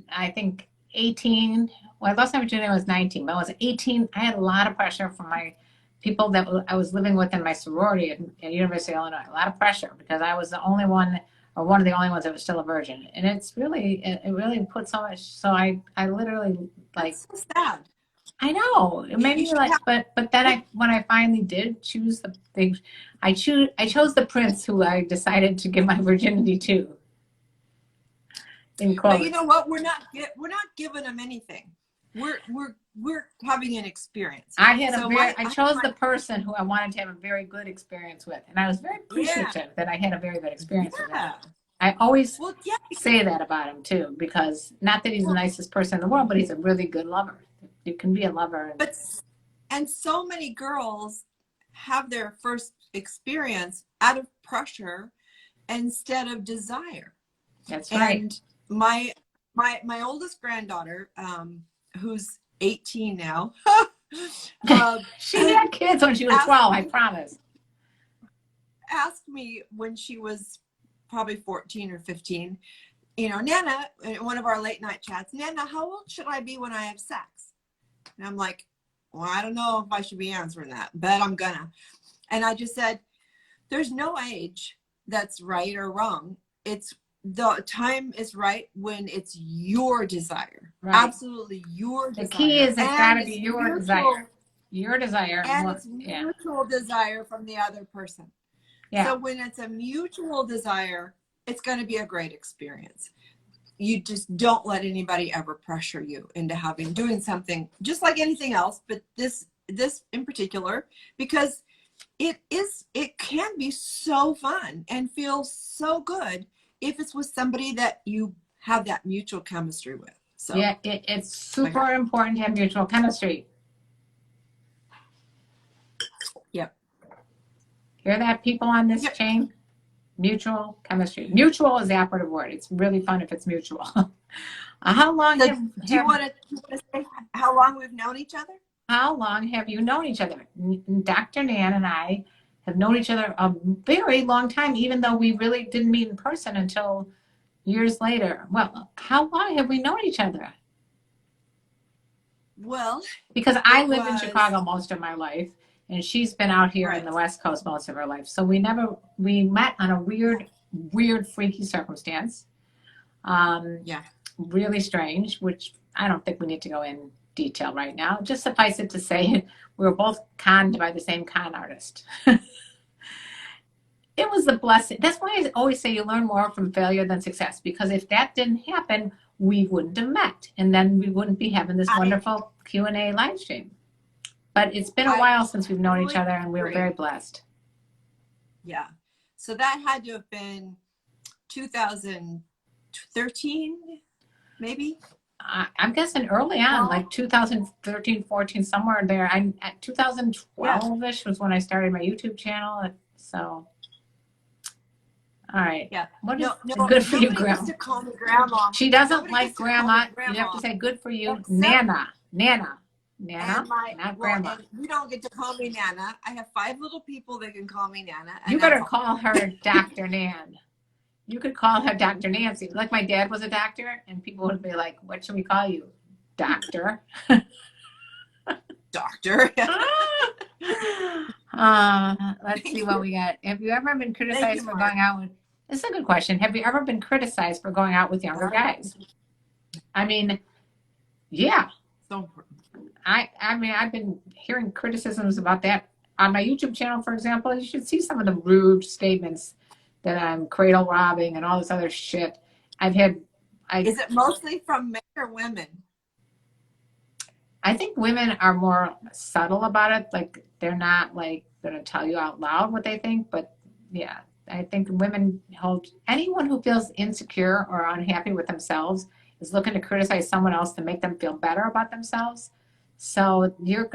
Speaker 1: I think, 18. Well, I lost my virginity when I was 19, but I was 18. I had a lot of pressure from my people that I was living with in my sorority at University of Illinois. A lot of pressure because I was the only one, or one of the only ones that was still a virgin. And it really put so much. So I literally like.
Speaker 2: That's so sad.
Speaker 1: I know. It made me like, but then when I finally did choose the thing, I chose the prince who I decided to give my virginity to.
Speaker 2: But you know what? We're not giving them anything. We're having an experience.
Speaker 1: I chose the person who I wanted to have a very good experience with, and I was very appreciative that I had a very good experience with him. I always say that about him too, because not that he's the nicest person in the world, but he's a really good lover. You can be a lover.
Speaker 2: And so many girls have their first experience out of pressure instead of desire.
Speaker 1: That's right.
Speaker 2: And my oldest granddaughter, who's 18 now.
Speaker 1: She had kids when she was 12, I promise.
Speaker 2: Asked me when she was probably 14 or 15, you know, Nana, in one of our late night chats, Nana, how old should I be when I have sex? And I'm like, well, I don't know if I should be answering that, but I'm gonna. And I just said, there's no age that's right or wrong. It's the time is right when it's your desire.
Speaker 1: Right.
Speaker 2: Absolutely your desire.
Speaker 1: The key is it's got to be your
Speaker 2: mutual,
Speaker 1: desire. Your desire.
Speaker 2: And it's mutual desire from the other person.
Speaker 1: Yeah.
Speaker 2: So when it's a mutual desire, it's going to be a great experience. You just don't let anybody ever pressure you into doing something just like anything else, but this in particular, because it can be so fun and feel so good if it's with somebody that you have that mutual chemistry with. So
Speaker 1: yeah, it's super important to have mutual chemistry.
Speaker 2: Yep.
Speaker 1: Hear that, people on this chain? Mutual chemistry. Mutual is the operative word. It's really fun if it's mutual. How long
Speaker 2: do you want to say how long we've known each other?
Speaker 1: How long have you known each other? Dr. Nan and I have known each other a very long time, even though we really didn't meet in person until years later. Well, how long have we known each other?
Speaker 2: Well,
Speaker 1: because I lived in Chicago most of my life, and she's been out here in the West Coast most of her life. So we met on a weird, freaky circumstance. Really strange, which I don't think we need to go in detail right now. Just suffice it to say, we were both conned by the same con artist. It was a blessing. That's why I always say you learn more from failure than success, because if that didn't happen, we wouldn't have met, and then we wouldn't be having this wonderful Q&A live stream. But it's been a while since we've known each other, and we were very blessed.
Speaker 2: Yeah. So that had to have been 2013, maybe?
Speaker 1: I'm guessing early on, like 2013, 14, somewhere there. 2012-ish was when I started my YouTube channel. So, all right.
Speaker 2: Yeah.
Speaker 1: What is good for you, Grandma?
Speaker 2: To call me Grandma.
Speaker 1: She doesn't like Grandma. You have to say good for you, Nana. Nana, not Grandma.
Speaker 2: And you don't get to call me Nana. I have 5 little people that can call me Nana.
Speaker 1: You better call her Dr. Nan. You could call her Dr. Nancy. Like my dad was a doctor, and people would be like, what should we call you? Doctor.
Speaker 2: Doctor.
Speaker 1: Let's see what we got. Have you ever been criticized for going out with, this is a good question. Have you ever been criticized for going out with younger guys? I mean, yeah.
Speaker 2: So important.
Speaker 1: I mean, I've been hearing criticisms about that on my YouTube channel, for example. You should see some of the rude statements that I'm cradle robbing and all this other shit. Is
Speaker 2: it mostly from men or women?
Speaker 1: I think women are more subtle about it. Like, they're not like going to tell you out loud what they think, but yeah, I think women hold, anyone who feels insecure or unhappy with themselves is looking to criticize someone else to make them feel better about themselves. So you're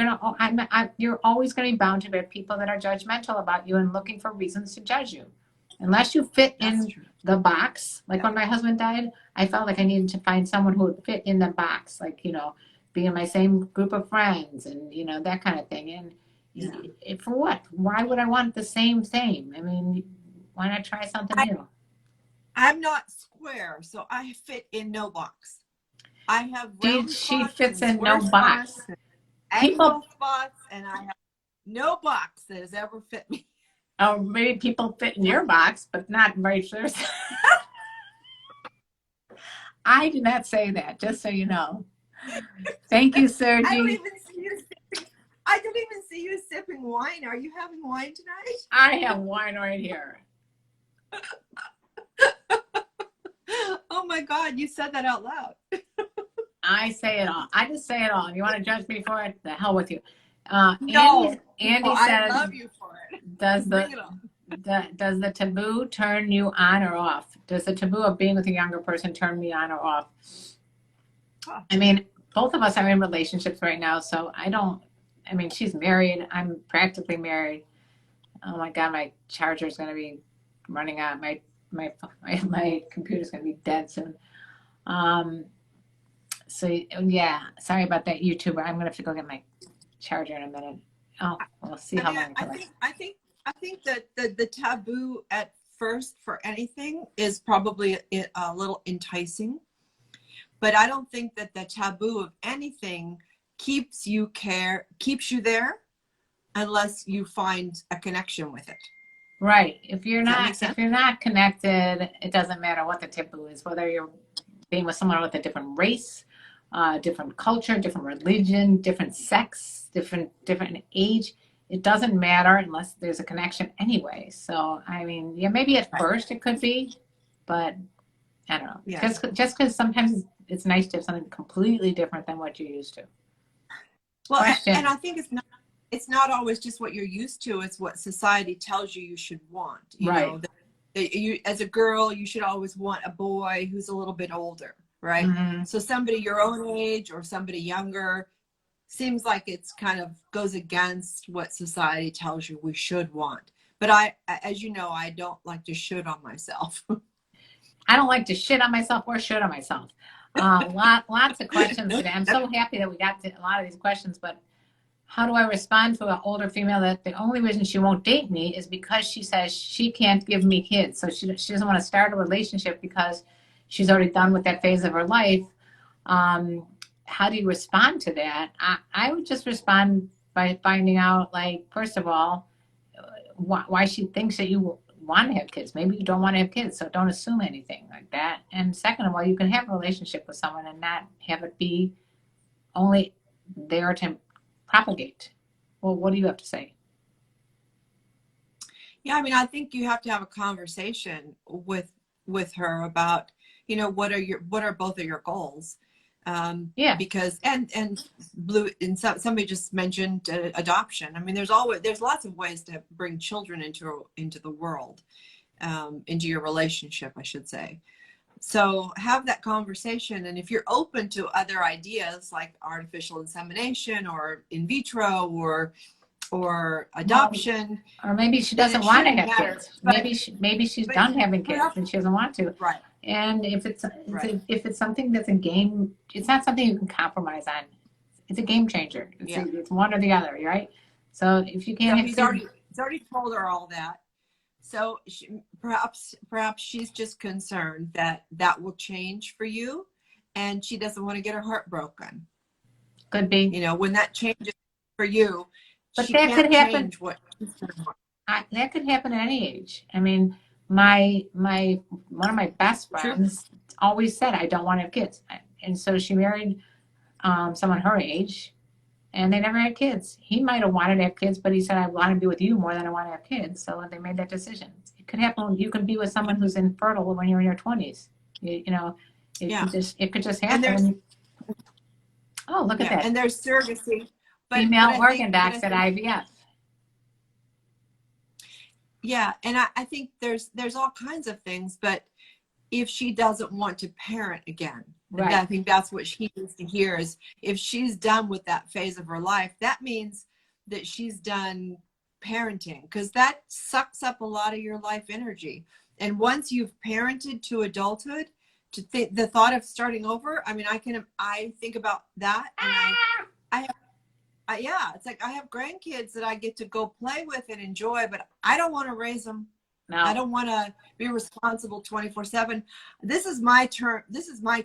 Speaker 1: always going to be bound to be people that are judgmental about you and looking for reasons to judge you. Unless you fit in the box, like when my husband died, I felt like I needed to find someone who would fit in the box, like, be in my same group of friends and, that kind of thing. And for what? Why would I want the same? I mean, why not try something new?
Speaker 2: I'm not square, so I fit in no box. I have
Speaker 1: she fits in no box.
Speaker 2: People spots, and I have no box that has ever fit me.
Speaker 1: Oh, maybe people fit in your box, but not vice versa. I did not say that, just so you know. Thank you, Sergi.
Speaker 2: I don't even see you sipping wine. Are you having wine tonight?
Speaker 1: I have wine right here.
Speaker 2: Oh my God, you said that out loud.
Speaker 1: I say it all. I just say it all. If you want to judge me for it, the hell with you.
Speaker 2: No,
Speaker 1: Andy says,
Speaker 2: I love you for it.
Speaker 1: Does the taboo turn you on or off? Does the taboo of being with a younger person turn me on or off? I mean, both of us are in relationships right now, so she's married. I'm practically married. Oh my God, my charger's going to be running out. My computer's going to be dead soon. So yeah, sorry about that, YouTuber. I'm going to have to go get my charger in a minute. Oh, we'll see how long.
Speaker 2: I think that the taboo at first for anything is probably a little enticing, but I don't think that the taboo of anything keeps you there unless you find a connection with it.
Speaker 1: Right. If you're
Speaker 2: Does that make sense?
Speaker 1: if you're not connected, it doesn't matter what the taboo is, whether you're being with someone with a different race, different culture, different religion, different sex, different age. It doesn't matter unless there's a connection anyway. So, I mean, yeah, maybe at first it could be, but I don't know.
Speaker 2: Yeah.
Speaker 1: Just because sometimes it's nice to have something completely different than what you're used to.
Speaker 2: Well, and I think it's not always just what you're used to. It's what society tells you should want. You know, that you, as a girl, you should always want a boy who's a little bit older, right?
Speaker 1: Mm-hmm.
Speaker 2: So somebody your own age or somebody younger seems like it's kind of goes against what society tells you we should want. But as you know, I don't like to should on myself.
Speaker 1: I don't like to shit on myself or should on myself. Lots of questions today. I'm so happy that we got to a lot of these questions, but how do I respond to an older female that the only reason she won't date me is because she says she can't give me kids. So she doesn't want to start a relationship because she's already done with that phase of her life. How do you respond to that? I would just respond by finding out, like, first of all, why she thinks that you want to have kids. Maybe you don't want to have kids, so don't assume anything like that. And second of all, you can have a relationship with someone and not have it be only there to propagate. Well, what do you have to say?
Speaker 2: Yeah, I mean, I think you have to have a conversation with her about, you know, what are both of your goals? Yeah, because and somebody just mentioned adoption. I mean, there's lots of ways to bring children into the world, into your relationship, I should say. So have that conversation, and if you're open to other ideas like artificial insemination or in vitro or adoption,
Speaker 1: or maybe she doesn't want to have kids. Maybe she's done having kids and she doesn't want to.
Speaker 2: Right.
Speaker 1: And if it's something that's a game, it's not something you can compromise on. It's a game changer. It's one or the other, right? So if you can't,
Speaker 2: he's already told her all that. So perhaps she's just concerned that will change for you, and she doesn't want to get her heart broken.
Speaker 1: Could be.
Speaker 2: You know, when that changes for you,
Speaker 1: but
Speaker 2: she
Speaker 1: that
Speaker 2: can't
Speaker 1: could happen.
Speaker 2: Change what she's going to want.
Speaker 1: That could happen at any age. I mean, one of my best friends always said, I don't want to have kids. And so she married someone her age, and they never had kids. He might have wanted to have kids, but he said, I want to be with you more than I want to have kids. So they made that decision. It could happen. You can be with someone who's infertile when you're in your 20s. You know, it could just happen. Oh, look at that.
Speaker 2: And there's surrogacy.
Speaker 1: Female organ docs at IVF.
Speaker 2: Yeah, and I think there's all kinds of things, but if she doesn't want to parent again, right. I think that's what she needs to hear is if she's done with that phase of her life, that means that she's done parenting, because that sucks up a lot of your life energy. And once you've parented to adulthood, the thought of starting over, I mean, I think about that, and it's like I have grandkids that I get to go play with and enjoy, but I don't want to raise them. No. I don't want to be responsible 24/7. This is my turn. This is my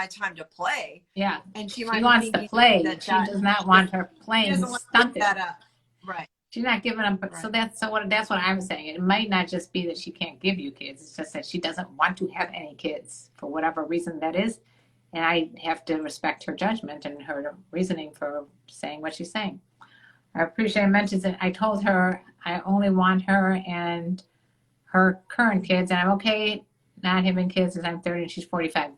Speaker 2: time to play.
Speaker 1: Yeah.
Speaker 2: And she
Speaker 1: wants to play. She does not want her playing stunted.
Speaker 2: That up. Right.
Speaker 1: She's not giving them. Right. So that's what I'm saying. It might not just be that she can't give you kids. It's just that she doesn't want to have any kids for whatever reason that is. And I have to respect her judgment and her reasoning for saying what she's saying. I appreciate it mentions that I told her I only want her and her current kids, and I'm okay not having kids as I'm 30 and she's 45.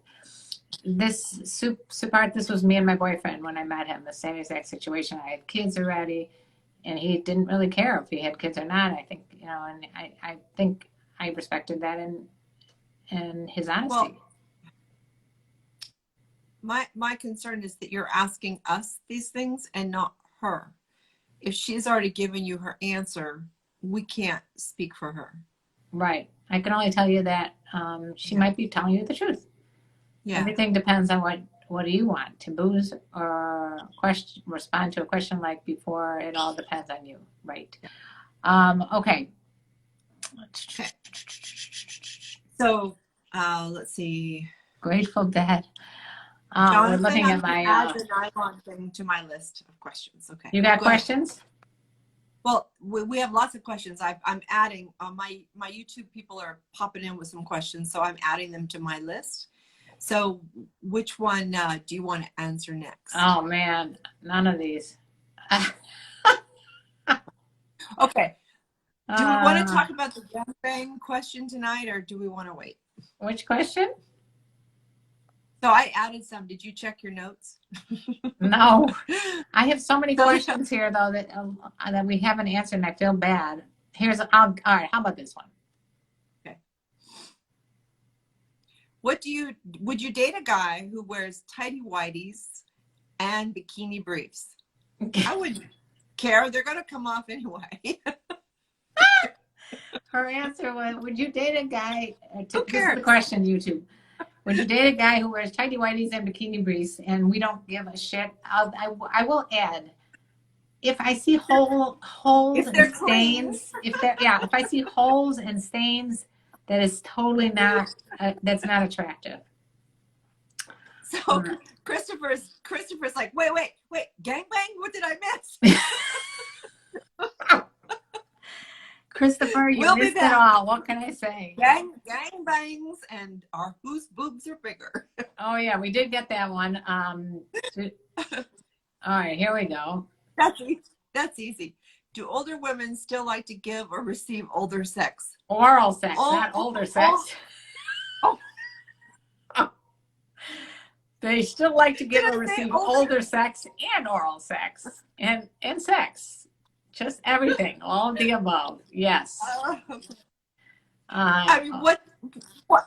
Speaker 1: This part, this was me and my boyfriend when I met him, the same exact situation. I had kids already, and he didn't really care if he had kids or not. I think, you know, and I think I respected that and his honesty.
Speaker 2: Well, my concern is that you're asking us these things and not her. If she's already given you her answer, we can't speak for her. Right.
Speaker 1: I can only tell you that she might be telling you the truth. Yeah. Everything depends on what do you want, taboos or respond to a question like before. It all depends on you, right? Okay.
Speaker 2: Okay. Let's see.
Speaker 1: Grateful Dead. We're
Speaker 2: Jonathan,
Speaker 1: looking
Speaker 2: I'm
Speaker 1: at
Speaker 2: going to
Speaker 1: my.
Speaker 2: add the nylon thing to my list of questions. Okay.
Speaker 1: You got
Speaker 2: Go ahead.
Speaker 1: questions?
Speaker 2: Well, we have lots of questions. I'm adding, my YouTube people are popping in with some questions, so I'm adding them to my list. So which one do you want to answer next?
Speaker 1: Oh man, none of these.
Speaker 2: Okay. Do we want to talk about the gangbang question tonight, or do we want to wait?
Speaker 1: Which question?
Speaker 2: So I added some. Did you check your notes?
Speaker 1: No. I have so many questions here though that we haven't answered, and I feel bad. All right. How about this one?
Speaker 2: Okay. Would you date a guy who wears tighty whities and bikini briefs? I wouldn't care. They're going to come off anyway.
Speaker 1: Her answer was, would you date a guy?
Speaker 2: Who
Speaker 1: This is
Speaker 2: cares?
Speaker 1: the question, YouTube. Would you date a guy who wears tighty whities and bikini briefs, and we don't give a shit? I will add, if I see holes and stains, if I see holes and stains, that is totally not that's not attractive.
Speaker 2: So Christopher's like, wait, gangbang? What did I miss?
Speaker 1: Christopher, you missed it all. What can I say?
Speaker 2: Gangbangs and whose boobs are bigger.
Speaker 1: Oh yeah, we did get that one. All right, here we go.
Speaker 2: That's easy. Do older women still like to give or receive older sex?
Speaker 1: Oral sex, not older sex. They still like to give or receive older sex and oral sex and sex. Just everything, all of the above. Yes.
Speaker 2: I mean, what?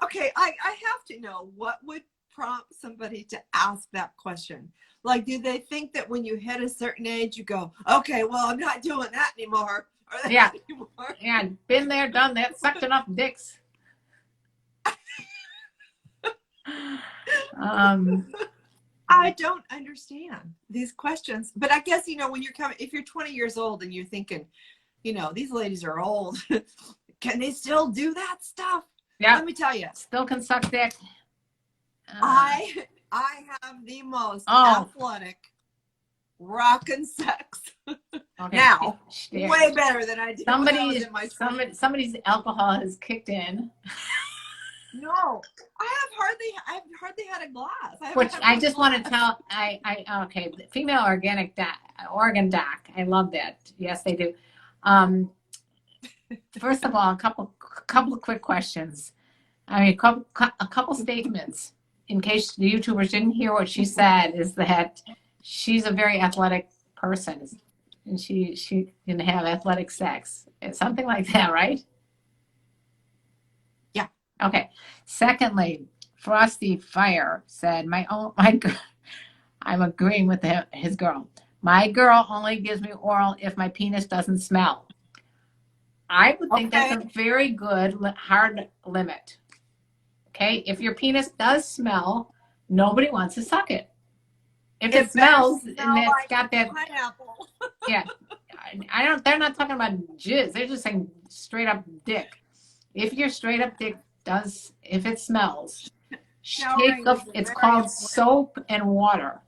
Speaker 2: Okay, I have to know, what would prompt somebody to ask that question? Like, do they think that when you hit a certain age, you go, okay, well, I'm not doing that anymore?
Speaker 1: Yeah, been there, done that, sucked enough dicks.
Speaker 2: I don't understand these questions, but I guess, when you're if you're 20 years old and you're thinking, these ladies are old, can they still do that stuff?
Speaker 1: Yeah.
Speaker 2: Let me tell you.
Speaker 1: Still can suck dick.
Speaker 2: I have the most athletic rockin' sex now. Way better than I did when I was in my 20s.
Speaker 1: Somebody's alcohol has kicked in.
Speaker 2: No, I've hardly had a glass.
Speaker 1: Which I just want to tell, okay, female organ doc. I love that. Yes, they do. First of all, a couple of quick questions. I mean, a couple statements in case the YouTubers didn't hear what she said, is that she's a very athletic person, and she can have athletic sex. It's something like that, right?
Speaker 2: Yeah.
Speaker 1: Okay. Secondly, Frosty Fire said, I'm agreeing with his girl. My girl only gives me oral if my penis doesn't smell. I would think that's a very good hard limit. Okay, if your penis does smell, nobody wants to suck it. If it smells and it's got that
Speaker 2: pineapple.
Speaker 1: Yeah, they're not talking about jizz. They're just saying straight up dick. If your straight up dick if it smells, it's called soap and water.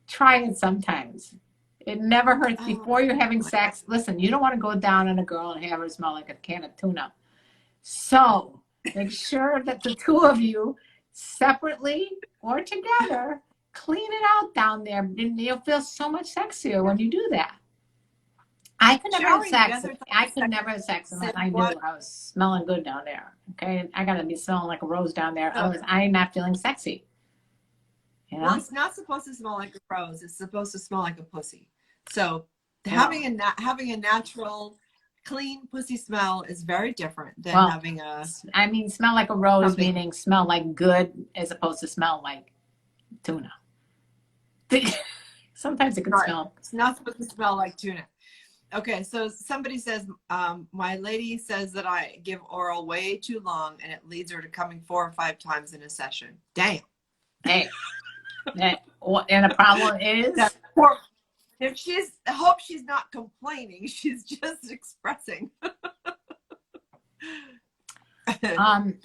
Speaker 1: Try it sometimes. It never hurts. Before you're having sex, listen, you don't want to go down on a girl and have her smell like a can of tuna. So make sure that the two of you, separately or together, clean it out down there. And you'll feel so much sexier when you do that. I could never have sex. Unless I knew I was smelling good down there. Okay, I gotta be smelling like a rose down there. I'm not feeling sexy.
Speaker 2: Well, it's not supposed to smell like a rose. It's supposed to smell like a pussy. So having a natural, clean pussy smell is very different than having a.
Speaker 1: I mean, smell like a rose, meaning smell like good, as opposed to smell like tuna. Sometimes it can smell.
Speaker 2: It's not supposed to smell like tuna. Okay, so somebody says, my lady says that I give oral way too long and it leads her to coming 4 or 5 times in a session. Damn.
Speaker 1: Hey. And the problem is?
Speaker 2: I hope she's not complaining. She's just expressing.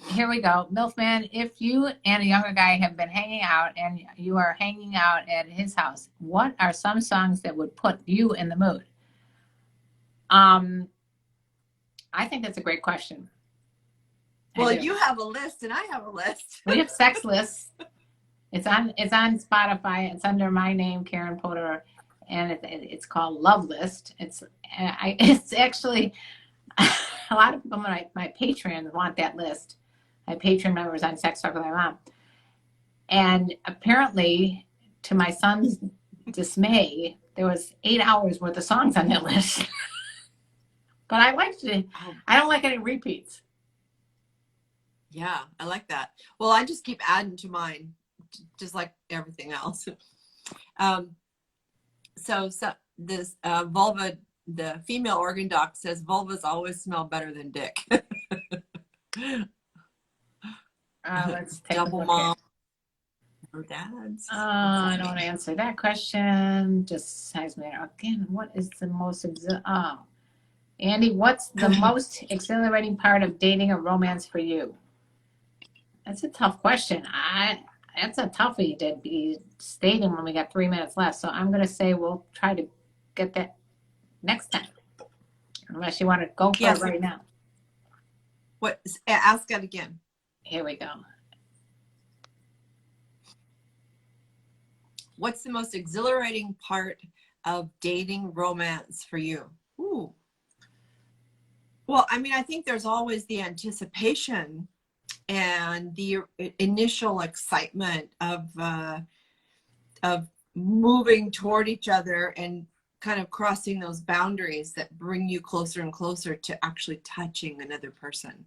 Speaker 1: Here we go. Milfman, if you and a younger guy have been hanging out and you are hanging out at his house, what are some songs that would put you in the mood? I think that's a great question.
Speaker 2: Well, you have a list and I have a list.
Speaker 1: We have sex lists. It's on Spotify. It's under my name, Karen Poter, and it's called Love List. It's actually a lot of people, my patrons want that list. My Patreon members on Sex Talk with My Mom. And apparently, to my son's dismay, there was 8 hours worth of songs on that list. But I liked it. I don't like any repeats.
Speaker 2: Yeah, I like that. Well, I just keep adding to mine, just like everything else. So this vulva, the female organ doc says vulvas always smell better than dick.
Speaker 1: Let's take
Speaker 2: Double
Speaker 1: a
Speaker 2: mom or dads.
Speaker 1: I don't want to answer that question. Just size matter. Again, what is the most Andy, what's the most exhilarating part of dating or romance for you? That's a tough question. That's a toughie to be stating when we got 3 minutes left. So I'm going to say we'll try to get that next time. Unless you want to go for it right now.
Speaker 2: What? Ask it again.
Speaker 1: Here we go.
Speaker 2: What's the most exhilarating part of dating romance for you? Ooh. Well, I mean, I think there's always the anticipation and the initial excitement of moving toward each other and kind of crossing those boundaries that bring you closer and closer to actually touching another person.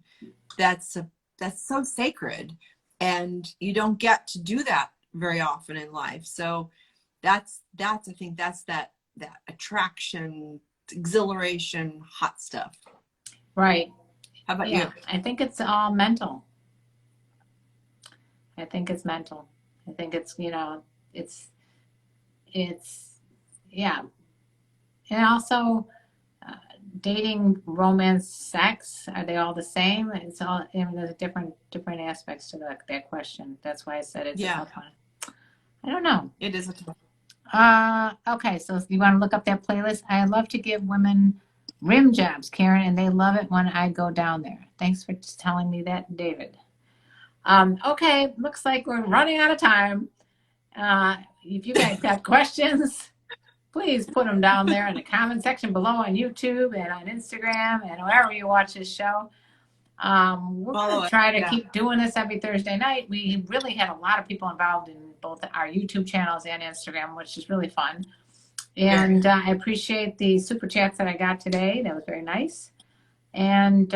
Speaker 2: That's so sacred, and you don't get to do that very often in life. So I think that's that attraction, exhilaration, hot stuff.
Speaker 1: Right.
Speaker 2: How about you?
Speaker 1: I think it's all mental. I think it's mental. I think it's, yeah. And also dating, romance, sex, are they all the same? It's all, I mean, there's different aspects to that question. That's why I said it's a tough one. I don't know.
Speaker 2: It is a tough one.
Speaker 1: Okay, so if you want to look up that playlist, I love to give women rim jobs, Karen, and they love it when I go down there. Thanks for telling me that, David. Okay, looks like we're running out of time. If you guys got questions, please put them down there in the comment section below on YouTube and on Instagram and wherever you watch this show. We're going to try to keep doing this every Thursday night. We really had a lot of people involved in both our YouTube channels and Instagram, which is really fun. And I appreciate the super chats that I got today. That was very nice. And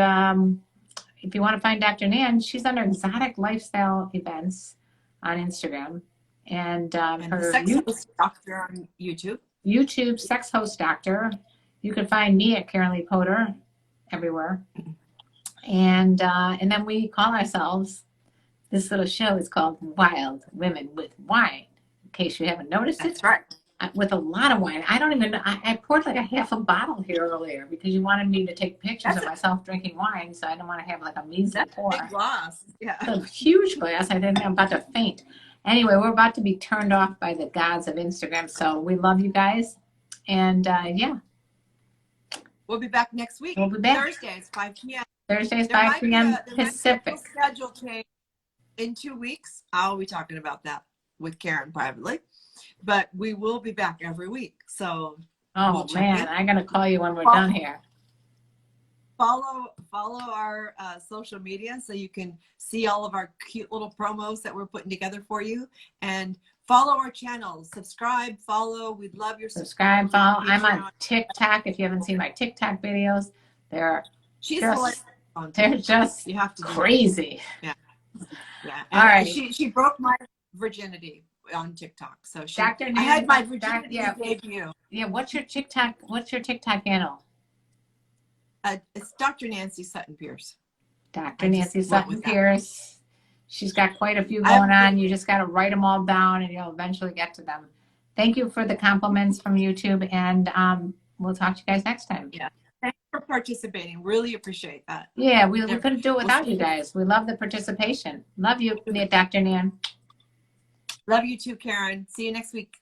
Speaker 1: if you want to find Dr. Nan, she's under Exotic Lifestyle Events on Instagram. And her
Speaker 2: Sex Host Doctor on YouTube.
Speaker 1: YouTube, Sex Host Doctor. You can find me at Karenlee Poter everywhere. And then we call ourselves, this little show is called Wild Women with Wine. In case you haven't noticed it.
Speaker 2: That's right.
Speaker 1: With a lot of wine. I don't even know. I poured like a half a bottle here earlier because you wanted me to take pictures of myself drinking wine, so I didn't want to have like a measly pour.
Speaker 2: Big glass. Yeah.
Speaker 1: A huge glass. I think I'm about to faint. Anyway, we're about to be turned off by the gods of Instagram, so we love you guys. And yeah.
Speaker 2: We'll be back next week.
Speaker 1: We'll be back.
Speaker 2: Thursdays, 5 p.m.
Speaker 1: Thursdays, 5 p.m. Pacific.
Speaker 2: Schedule change in 2 weeks. I'll be talking about that with Karen privately. But we will be back every week. So
Speaker 1: man, I'm gonna call you when we're done here.
Speaker 2: Follow our social media so you can see all of our cute little promos that we're putting together for you, and follow our channels. Subscribe, follow. We'd love your
Speaker 1: subscribe. Follow. I'm on TikTok. If you haven't seen my TikTok videos, they're just
Speaker 2: you have to
Speaker 1: crazy.
Speaker 2: Yeah.
Speaker 1: All right.
Speaker 2: She broke my virginity on TikTok. So
Speaker 1: Dr. Nan,
Speaker 2: I had my virginity debut.
Speaker 1: Yeah, what's your TikTok handle?
Speaker 2: It's Dr. Nancy Sutton Pierce.
Speaker 1: Dr. Nancy Sutton Pierce. She's got quite a few going on. You just got to write them all down and you'll eventually get to them. Thank you for the compliments from YouTube, and we'll talk to you guys next time.
Speaker 2: Yeah. for participating. Really appreciate that.
Speaker 1: Yeah, we couldn't do it without you guys. We love the participation. Love you, Dr. Nan.
Speaker 2: Love you too, Karen. See you next week.